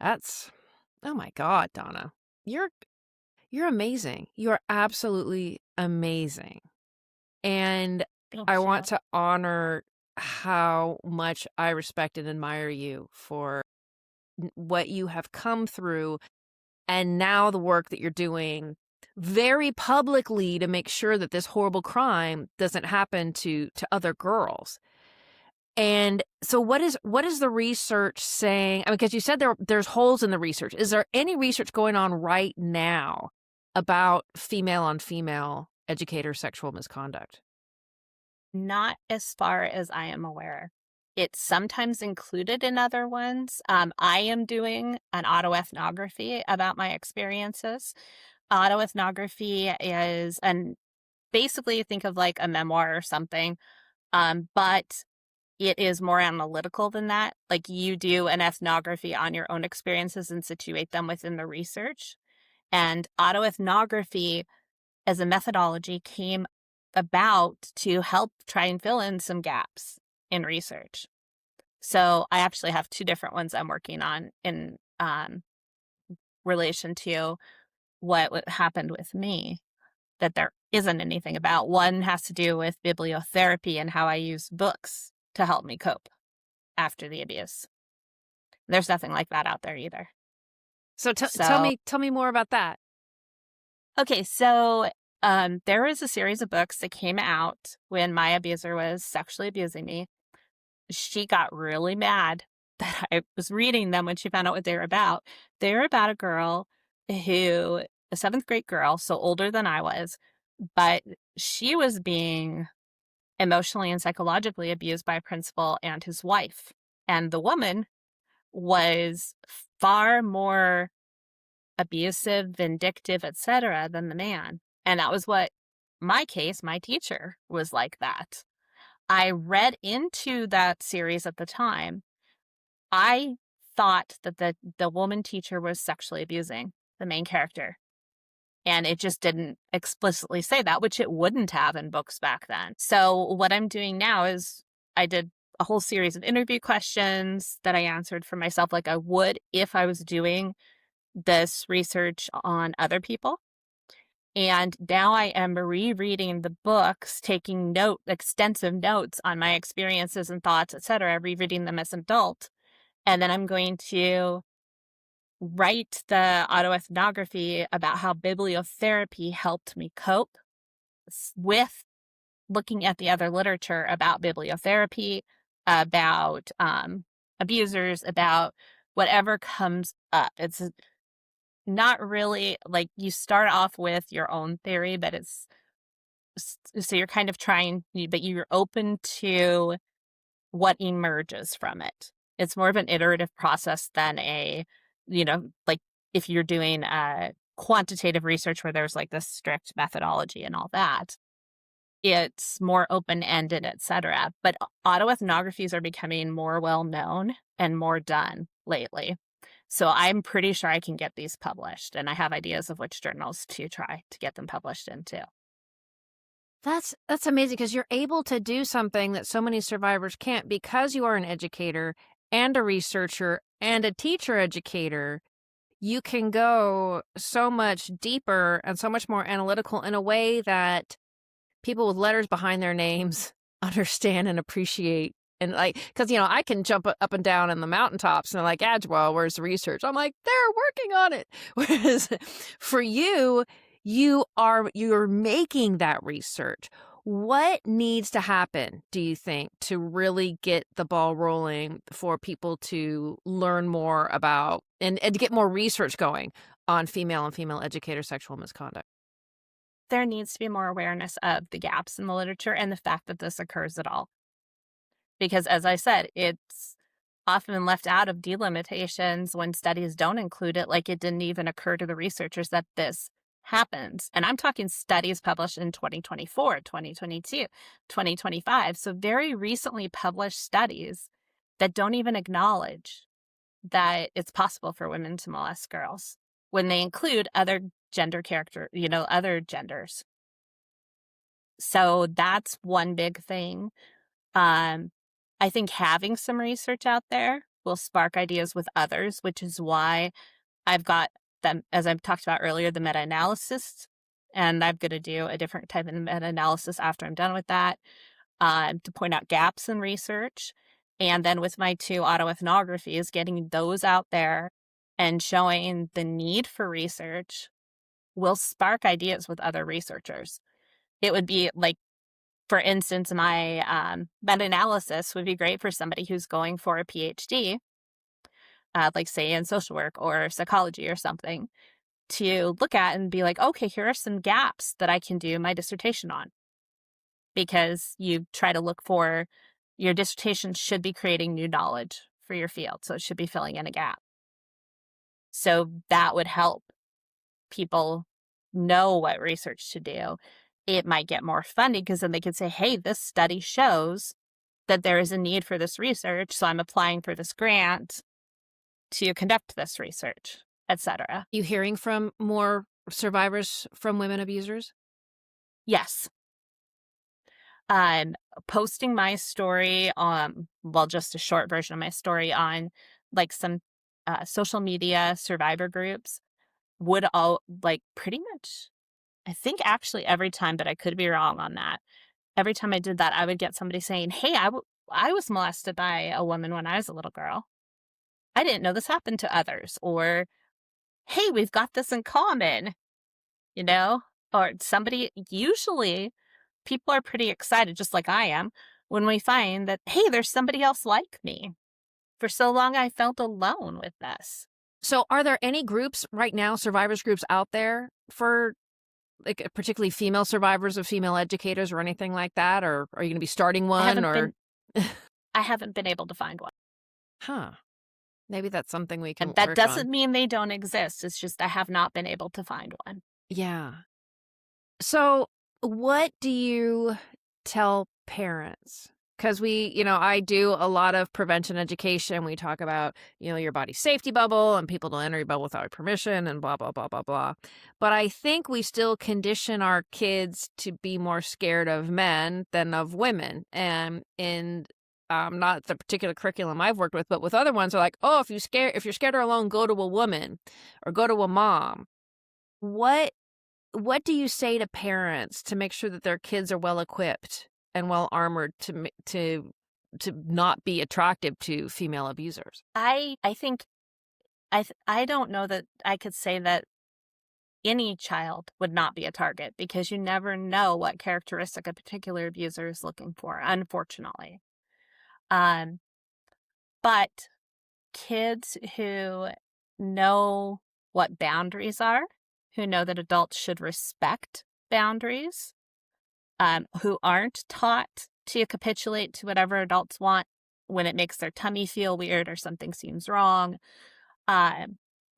That's, oh my God, Donna, you're amazing. You are absolutely amazing. And Thanks, I want Joelle. to honor how much I respect and admire you for what you have come through, and now the work that you're doing very publicly to make sure that this horrible crime doesn't happen to other girls. And so what is the research saying? I mean, because you said there's holes in the research. Is there any research going on right now about female on female educator sexual misconduct? Not as far as I am aware. It's sometimes included in other ones. I am doing an autoethnography about my experiences. Autoethnography is, and basically think of like a memoir or something, but it is more analytical than that. Like you do an ethnography on your own experiences and situate them within the research. And autoethnography as a methodology came about to help try and fill in some gaps in research. So I actually have two different ones I'm working on in relation to what happened with me that there isn't anything about. One has to do with bibliotherapy and how I use books to help me cope after the abuse. There's nothing like that out there either. So tell me more about that. Okay, so there was a series of books that came out when my abuser was sexually abusing me. She got really mad that I was reading them when she found out what they were about. They were about a girl who, a seventh grade girl, so older than I was, but she was being emotionally and psychologically abused by a principal and his wife. And the woman was far more abusive, vindictive, etc., than the man. And that was what my teacher was like that. I read into that series at the time. I thought that the woman teacher was sexually abusing the main character. And it just didn't explicitly say that, which it wouldn't have in books back then. So what I'm doing now is I did a whole series of interview questions that I answered for myself like I would if I was doing this research on other people. And now I am rereading the books, taking extensive notes on my experiences and thoughts, etc., rereading them as an adult. And then I'm going to write the autoethnography about how bibliotherapy helped me cope with looking at the other literature about bibliotherapy, about abusers, about whatever comes up. It's not really like you start off with your own theory, but so you're kind of trying, but you're open to what emerges from it. It's more of an iterative process than like if you're doing quantitative research where there's like this strict methodology and all that. It's more open-ended, etc. But autoethnographies are becoming more well-known and more done lately. So I'm pretty sure I can get these published, and I have ideas of which journals to try to get them published into. That's amazing, because you're able to do something that so many survivors can't, because you are an educator and a researcher and a teacher educator. You can go so much deeper and so much more analytical in a way that people with letters behind their names understand and appreciate. And because, I can jump up and down in the mountaintops and they're like, Joelle, where's the research? I'm like, they're working on it. Whereas for you, you're making that research. What needs to happen, do you think, to really get the ball rolling for people to learn more about and to get more research going on female and female educator sexual misconduct? There needs to be more awareness of the gaps in the literature and the fact that this occurs at all. Because as I said, it's often left out of delimitations when studies don't include it, like it didn't even occur to the researchers that this happens. And I'm talking studies published in 2024, 2022, 2025. So very recently published studies that don't even acknowledge that it's possible for women to molest girls when they include other other genders. So that's one big thing. I think having some research out there will spark ideas with others, which is why I've got them, as I've talked about earlier, the meta-analysis, and I'm going to do a different type of meta-analysis after I'm done with that, to point out gaps in research. And then with my 2 autoethnographies, getting those out there and showing the need for research will spark ideas with other researchers. It would be like, for instance, my meta-analysis would be great for somebody who's going for a PhD, like say in social work or psychology or something, to look at and be like, okay, here are some gaps that I can do my dissertation on. Because you try to look for, your dissertation should be creating new knowledge for your field. So it should be filling in a gap. So that would help people know what research to do. It might get more funding because then they could say, hey, this study shows that there is a need for this research, so I'm applying for this grant to conduct this research, etc. You hearing from more survivors from women abusers? Yes. Posting my story on, well, just a short version of my story on like some social media survivor groups would all, like, pretty much, I think actually every time, but I could be wrong on that. Every time I did that, I would get somebody saying, hey, I was molested by a woman when I was a little girl. I didn't know this happened to others. Or, hey, we've got this in common, you know? Or somebody, usually people are pretty excited, just like I am, when we find that, hey, there's somebody else like me. For so long, I felt alone with this. So are there any groups right now, survivors groups out there for like particularly female survivors of female educators or anything like that? Or are you going to be starting one? I haven't been able to find one. Huh. Maybe that's something we can And that work doesn't on. mean they don't exist. It's just I have not been able to find one. Yeah. So what do you tell parents? Because I do a lot of prevention education. We talk about, your body safety bubble and people don't enter your bubble without permission and blah, blah, blah, blah, blah. But I think we still condition our kids to be more scared of men than of women. And in not the particular curriculum I've worked with, but with other ones are like, oh, if you're scared or alone, go to a woman or go to a mom. What do you say to parents to make sure that their kids are well equipped and well armored to not be attractive to female abusers? I think I don't know that I could say that any child would not be a target, because you never know what characteristic a particular abuser is looking for, unfortunately. But kids who know what boundaries are, who know that adults should respect boundaries, who aren't taught to capitulate to whatever adults want when it makes their tummy feel weird or something seems wrong,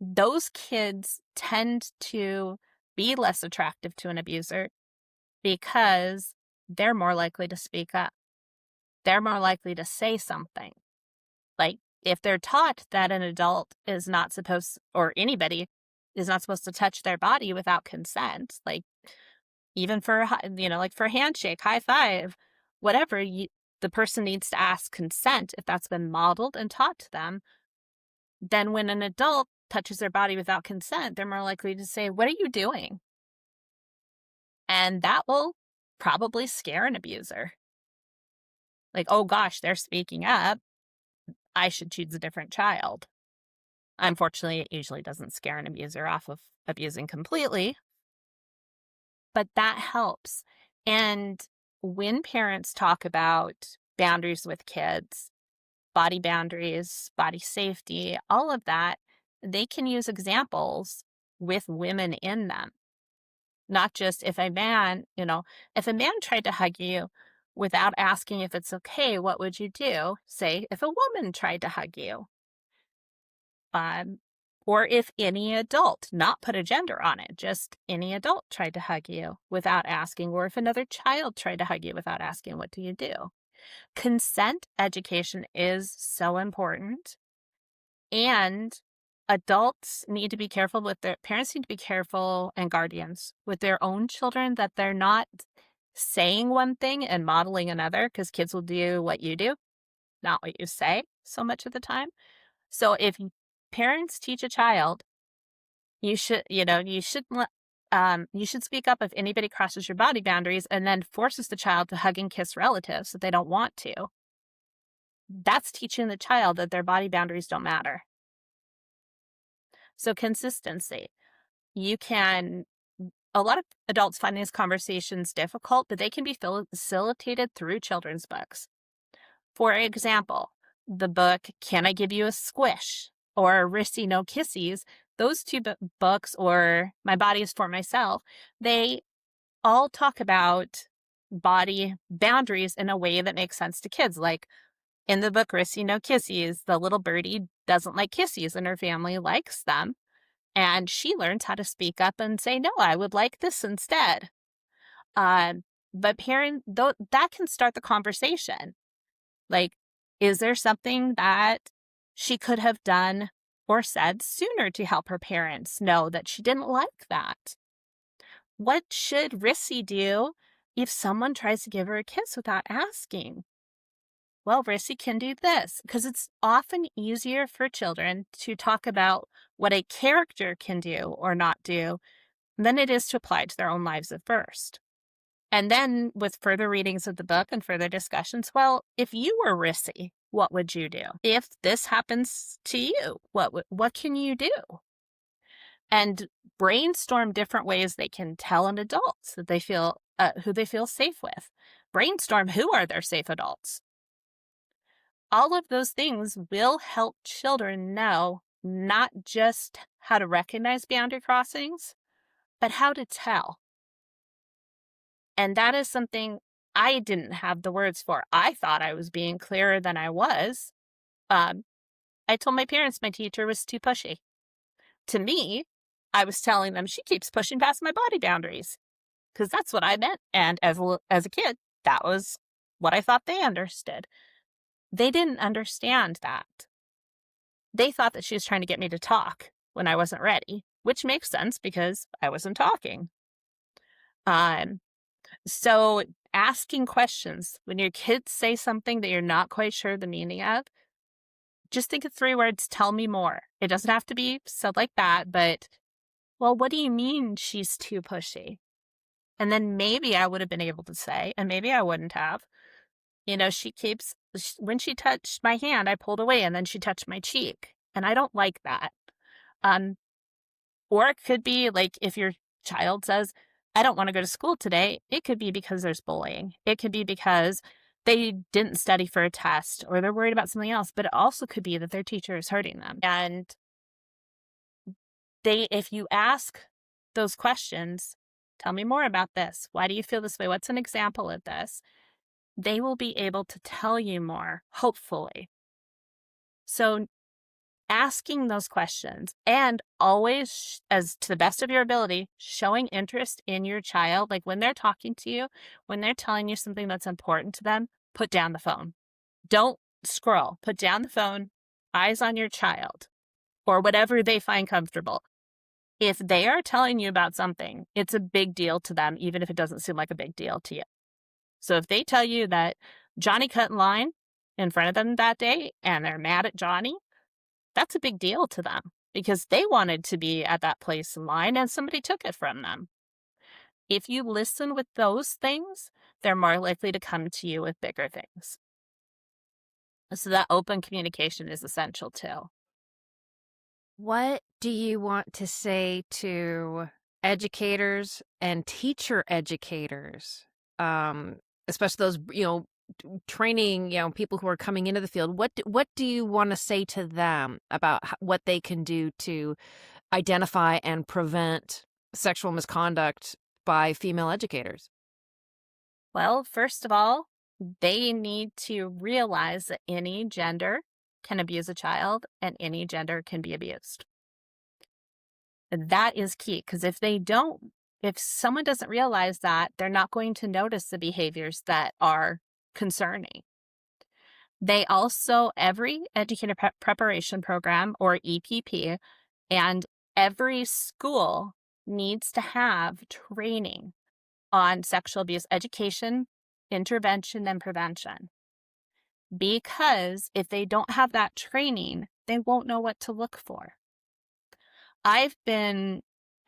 those kids tend to be less attractive to an abuser because they're more likely to speak up. They're more likely to say something. Like, if they're taught that an adult is not supposed, or anybody is not supposed to touch their body without consent, like even for, like for a handshake, high five, whatever, the person needs to ask consent. If that's been modeled and taught to them, then when an adult touches their body without consent, they're more likely to say, what are you doing? And that will probably scare an abuser. Like, oh gosh, they're speaking up, I should choose a different child. Unfortunately, it usually doesn't scare an abuser off of abusing completely, but that helps. And when parents talk about boundaries with kids, body boundaries, body safety, all of that, they can use examples with women in them. Not just if a man tried to hug you, without asking if it's okay, what would you do? Say, if a woman tried to hug you, um, or if any adult, not put a gender on it, just any adult tried to hug you without asking, or if another child tried to hug you without asking, what do you do? Consent education is so important. And adults need to be careful with their parents need to be careful, and guardians with their own children, that they're not saying one thing and modeling another, because kids will do what you do, not what you say so much of the time. So if parents teach a child, you should, you should speak up if anybody crosses your body boundaries and then forces the child to hug and kiss relatives that they don't want to. That's teaching the child that their body boundaries don't matter. So consistency. A lot of adults find these conversations difficult, but they can be facilitated through children's books. For example, the book, Can I Give You a Squish? Or Rissy No Kissies, those two books, or My Body is for Myself, they all talk about body boundaries in a way that makes sense to kids. Like in the book, Rissy No Kissies, the little birdie doesn't like kissies and her family likes them. And she learns how to speak up and say, no, I would like this instead. But that can start the conversation. Like, is there something that she could have done or said sooner to help her parents know that she didn't like that? What should Rissy do if someone tries to give her a kiss without asking? Well, Rissy can do this, because it's often easier for children to talk about what a character can do or not do than it is to apply it to their own lives at first. And then with further readings of the book and further discussions, well, if you were Rissy, what would you do? If this happens to you, what can you do? And brainstorm different ways they can tell an adult that they feel who they feel safe with. Brainstorm who are their safe adults. All of those things will help children know not just how to recognize boundary crossings, but how to tell. And that is something I didn't have the words for. I thought I was being clearer than I was. I told my parents my teacher was too pushy. To me, I was telling them she keeps pushing past my body boundaries, because that's what I meant. And as a kid, that was what I thought they understood. They didn't understand that. They thought that she was trying to get me to talk when I wasn't ready, which makes sense because I wasn't talking. So asking questions when your kids say something that you're not quite sure the meaning of, just think of 3 words, tell me more. It doesn't have to be said like that, but, well, what do you mean she's too pushy? And then maybe I would have been able to say, and maybe I wouldn't have, when she touched my hand, I pulled away, and then she touched my cheek. And I don't like that. Or it could be like if your child says, I don't want to go to school today, it could be because there's bullying. It could be because they didn't study for a test, or they're worried about something else, but it also could be that their teacher is hurting them. And if you ask those questions, tell me more about this. Why do you feel this way? What's an example of this? They will be able to tell you more, hopefully. So asking those questions, and always, as to the best of your ability, showing interest in your child. Like when they're talking to you, when they're telling you something that's important to them, put down the phone. Don't scroll. Put down the phone, eyes on your child, or whatever they find comfortable. If they are telling you about something, it's a big deal to them, even if it doesn't seem like a big deal to you. So if they tell you that Johnny cut in line in front of them that day and they're mad at Johnny, that's a big deal to them because they wanted to be at that place in line and somebody took it from them. If you listen with those things, they're more likely to come to you with bigger things. So that open communication is essential too. What do you want to say to educators and teacher educators, especially those, training, people who are coming into the field? What do you want to say to them about what they can do to identify and prevent sexual misconduct by female educators? Well, first of all, They need to realize that any gender can abuse a child and any gender can be abused. That is key, because if someone doesn't realize that, they're not going to notice the behaviors that are concerning. They also, every educator preparation program or EPP and every school needs to have training on sexual abuse education, intervention, and prevention. Because if they don't have that training, they won't know what to look for. I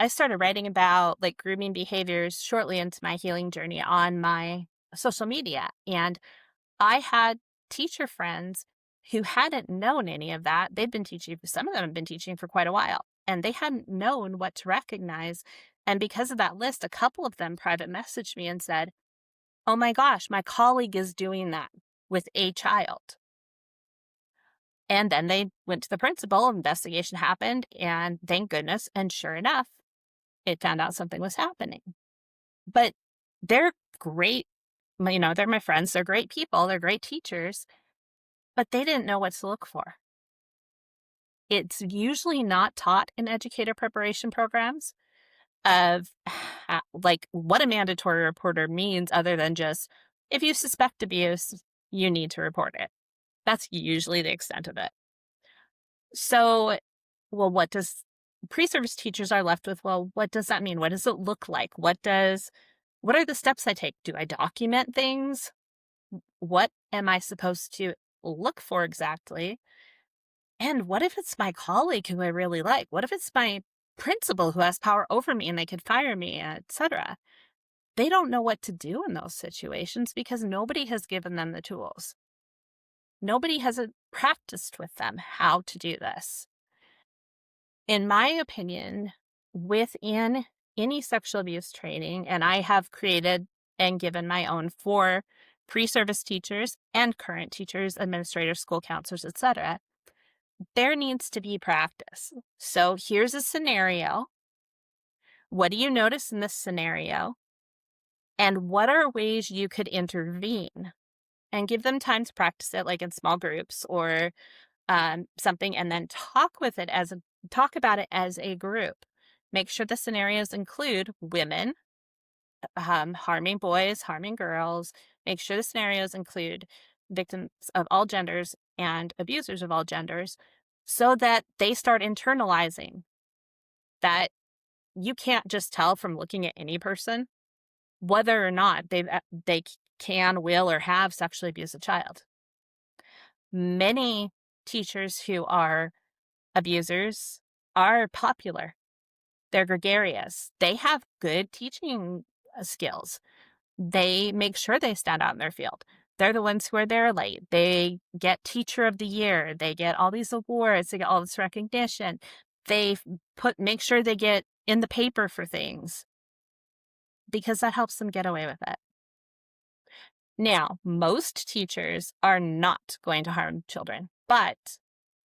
started writing about like grooming behaviors shortly into my healing journey on my social media. And I had teacher friends who hadn't known any of that. Some of them have been teaching for quite a while, and they hadn't known what to recognize. And because of that list, a couple of them private messaged me and said, "Oh my gosh, my colleague is doing that with a child." And then they went to the principal, investigation happened, and thank goodness, and sure enough, it found out something was happening. But they're great, they're my friends, they're great people, they're great teachers, but they didn't know what to look for. It's usually not taught in educator preparation programs of like what a mandatory reporter means, other than just, if you suspect abuse, you need to report it. That's usually the extent of it. So, well, pre-service teachers are left with, well, what does that mean? What does it look like? What are the steps I take? Do I document things? What am I supposed to look for exactly? And what if it's my colleague who I really like? What if it's my principal who has power over me and they could fire me, etc.? They don't know what to do in those situations because nobody has given them the tools. Nobody has practiced with them how to do this. In my opinion, within any sexual abuse training, and I have created and given my own for pre-service teachers and current teachers, administrators, school counselors, etc., there needs to be practice. So here's a scenario. What do you notice in this scenario? And what are ways you could intervene? And give them time to practice it, like in small groups or something, and then talk about it as a group. Make sure the scenarios include women harming boys, harming girls. Make sure the scenarios include victims of all genders and abusers of all genders, so that they start internalizing that you can't just tell from looking at any person whether or not they can, will, or have sexually abused a child. Many teachers who are abusers are popular. They're gregarious. They have good teaching skills. They make sure they stand out in their field. They're the ones who are there late. They get Teacher of the Year. They get all these awards. They get all this recognition. They make sure they get in the paper for things because that helps them get away with it. Now, most teachers are not going to harm children, but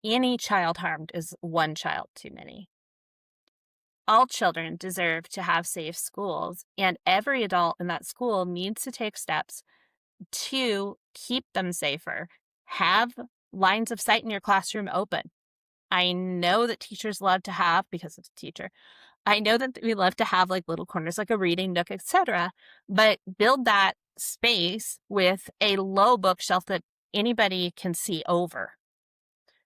any child harmed is one child too many. All children deserve to have safe schools, and every adult in that school needs to take steps to keep them safer. Have lines of sight in your classroom open. I know that teachers love to have, because it's a teacher, I know that we love to have like little corners, like a reading nook, etc. But build that space with a low bookshelf that anybody can see over.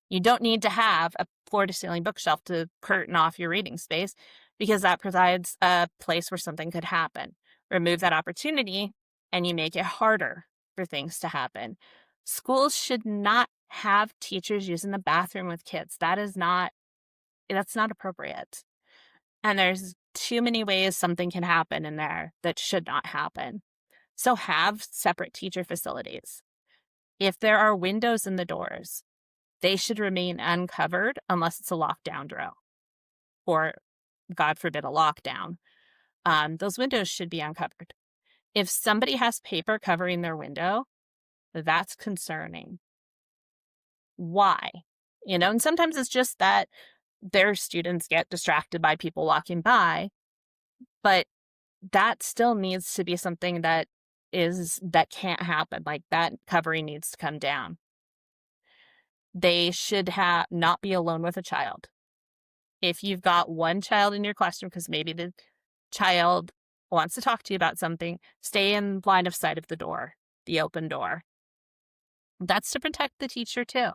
You don't need to have a floor-to-ceiling bookshelf to curtain off your reading space, because that provides a place where something could happen. Remove that opportunity, and you make it harder for things to happen. Schools should not have teachers using the bathroom with kids. That's not appropriate. And there's too many ways something can happen in there that should not happen. So have separate teacher facilities. If there are windows in the doors, they should remain uncovered unless it's a lockdown drill or, God forbid, a lockdown. Those windows should be uncovered. If somebody has paper covering their window, that's concerning. Why? And sometimes it's just that their students get distracted by people walking by, but that still needs to be something that that can't happen. Like, that covering needs to come down. They should not be alone with a child. If you've got one child in your classroom, because maybe the child wants to talk to you about something, stay in line of sight of the door, the open door. That's to protect the teacher too.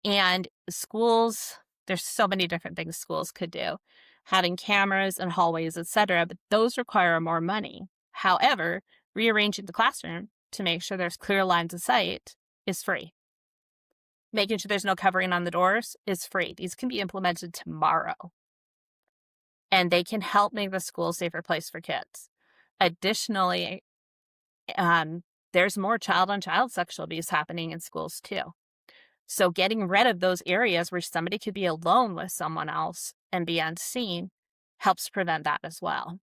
And schools, there's so many different things schools could do, having cameras and hallways, etc., but those require more money. However, rearranging the classroom to make sure there's clear lines of sight is free. Making sure there's no covering on the doors is free. These can be implemented tomorrow. And they can help make the school a safer place for kids. Additionally, there's more child-on-child sexual abuse happening in schools too. So getting rid of those areas where somebody could be alone with someone else and be unseen helps prevent that as well.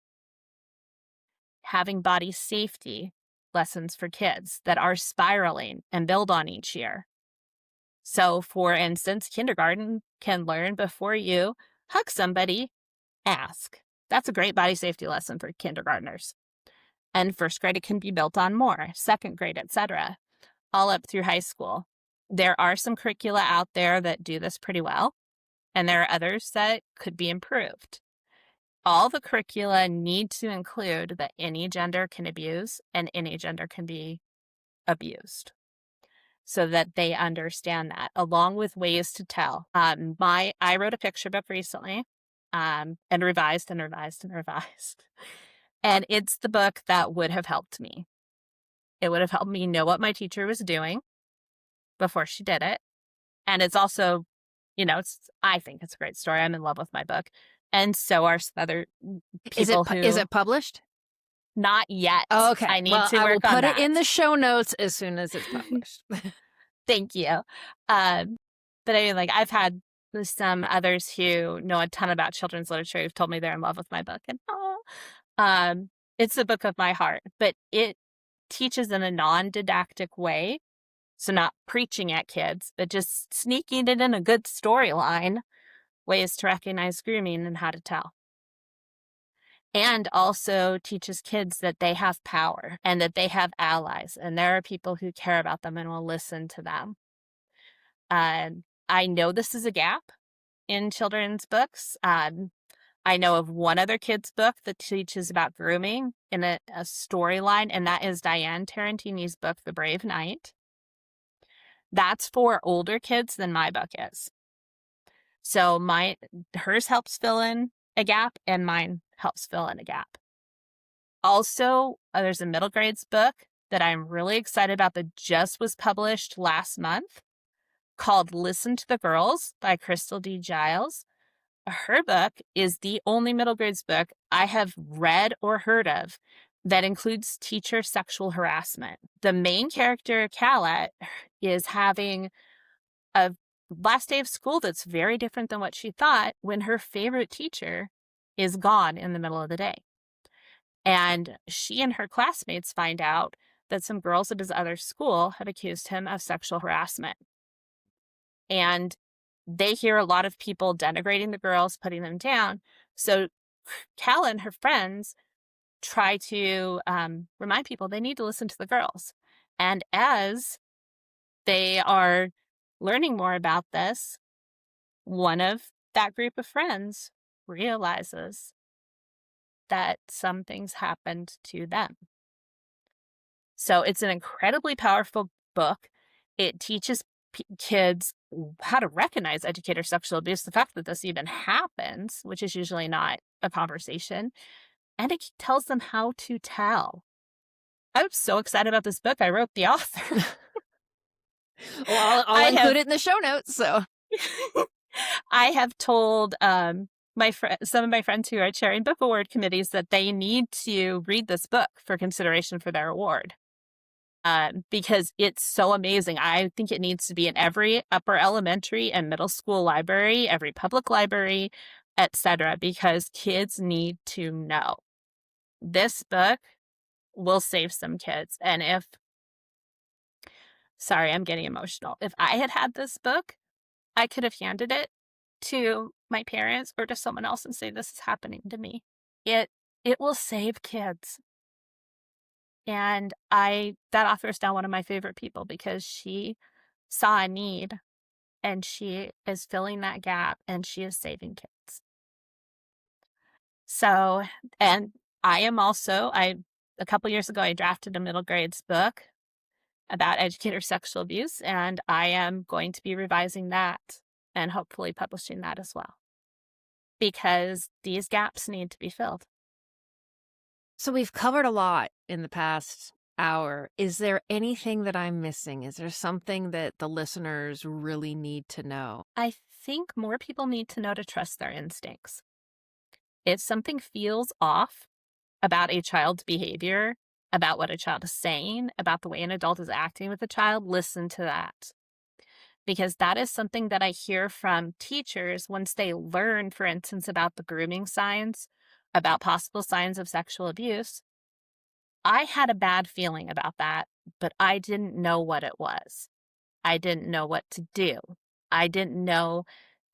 Having body safety lessons for kids that are spiraling and build on each year. So, for instance, kindergarten can learn before you hug somebody, ask. That's a great body safety lesson for kindergartners. And first grade, it can be built on more, second grade, etc., all up through high school. There are some curricula out there that do this pretty well, and there are others that could be improved. All the curricula need to include that any gender can abuse and any gender can be abused, so that they understand that, along with ways to tell. I wrote a picture book recently, and revised. And it's the book that would have helped me. It would have helped me know what my teacher was doing before she did it. And it's also, I think it's a great story. I'm in love with my book. And so are some other people Is it published? Not yet. Oh, okay. I need to work on that. I will put it in the show notes as soon as it's published. Thank you. But I mean, like, I've had some others who know a ton about children's literature who've told me they're in love with my book. And it's a book of my heart, but it teaches in a non-didactic way. So not preaching at kids, but just sneaking it in a good storyline, ways to recognize grooming and how to tell. And also teaches kids that they have power and that they have allies, and there are people who care about them and will listen to them. I know this is a gap in children's books. I know of one other kid's book that teaches about grooming in a storyline, and that is Diane Tarantini's book, The Brave Knight. That's for older kids than my book is. So hers helps fill in a gap, and mine helps fill in a gap. Also, there's a middle grades book that I'm really excited about that just was published last month called Listen to the Girls by Crystal D. Giles. Her book is the only middle grades book I have read or heard of that includes teacher sexual harassment. The main character, Callette, is having a last day of school that's very different than what she thought when her favorite teacher is gone in the middle of the day. And she and her classmates find out that some girls at his other school have accused him of sexual harassment. And they hear a lot of people denigrating the girls, putting them down. So Cal and her friends try to remind people they need to listen to the girls. And as they are learning more about this, one of that group of friends realizes that some things happened to them. So it's an incredibly powerful book. It teaches kids how to recognize educator sexual abuse, the fact that this even happens, which is usually not a conversation, and it tells them how to tell. I'm so excited about this book. I wrote the author. Well, I'll include it in the show notes. So I have told some of my friends who are chairing book award committees that they need to read this book for consideration for their award. Because it's so amazing. I think it needs to be in every upper elementary and middle school library, every public library, etc., because kids need to know. This book will save some kids. And sorry, I'm getting emotional. If I had this book, I could have handed it to my parents or to someone else and say, this is happening to me. It will save kids. And that author is now one of my favorite people because she saw a need and she is filling that gap and she is saving kids. So, and a couple years ago, I drafted a middle grades book about educator sexual abuse, and I am going to be revising that and hopefully publishing that as well because these gaps need to be filled. So we've covered a lot in the past hour. Is there anything that I'm missing? Is there something that the listeners really need to know? I think more people need to know to trust their instincts. If something feels off about a child's behavior, about what a child is saying, about the way an adult is acting with a child, listen to that. Because that is something that I hear from teachers once they learn, for instance, about the grooming signs, about possible signs of sexual abuse. I had a bad feeling about that, but I didn't know what it was. I didn't know what to do. I didn't know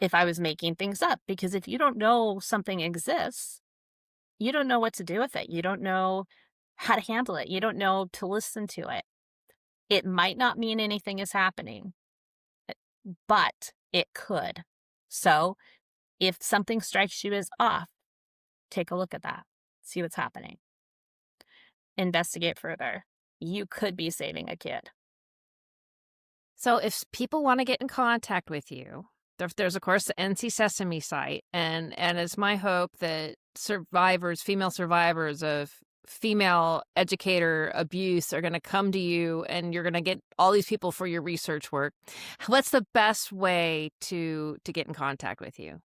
if I was making things up, because if you don't know something exists, you don't know what to do with it. You don't know how to handle it. You don't know to listen to it. It might not mean anything is happening, but it could. So if something strikes you as off, take a look at that. See what's happening. Investigate further. You could be saving a kid. So if people want to get in contact with you, there's of course the NC Sesame site, and it's my hope that female survivors of female educator abuse are going to come to you and you're going to get all these people for your research work. What's the best way to get in contact with you?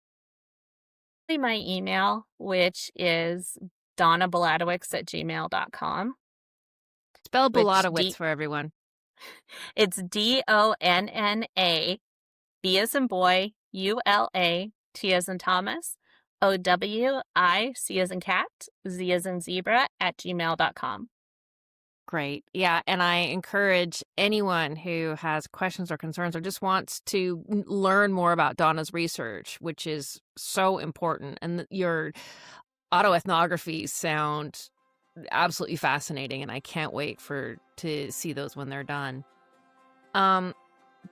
My email, which is donnabulatowicz@gmail.com. Spell Bulatowicz for everyone. It's DONNA, B as in boy, ULA, T as in Thomas, OWIC as in cat, Z as in zebra @gmail.com. Great. Yeah. And I encourage anyone who has questions or concerns or just wants to learn more about Donna's research, which is so important. And your autoethnographies sound absolutely fascinating. And I can't wait to see those when they're done.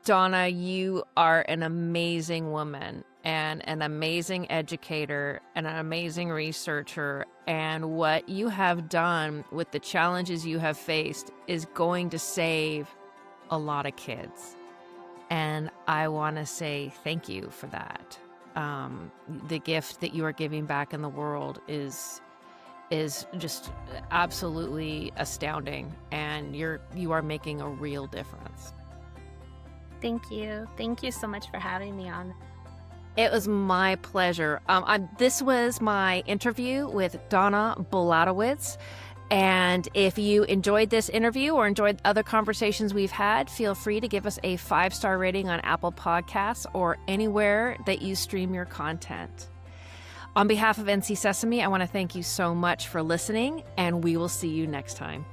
Donna, you are an amazing woman and an amazing educator and an amazing researcher. And what you have done with the challenges you have faced is going to save a lot of kids. And I want to say thank you for that. The gift that you are giving back in the world is just absolutely astounding. And you are making a real difference. Thank you. Thank you so much for having me on. It was my pleasure. This was my interview with Donna Bulatowicz. And if you enjoyed this interview or enjoyed other conversations we've had, feel free to give us a 5-star rating on Apple Podcasts or anywhere that you stream your content. On behalf of NC Sesame, I want to thank you so much for listening, and we will see you next time.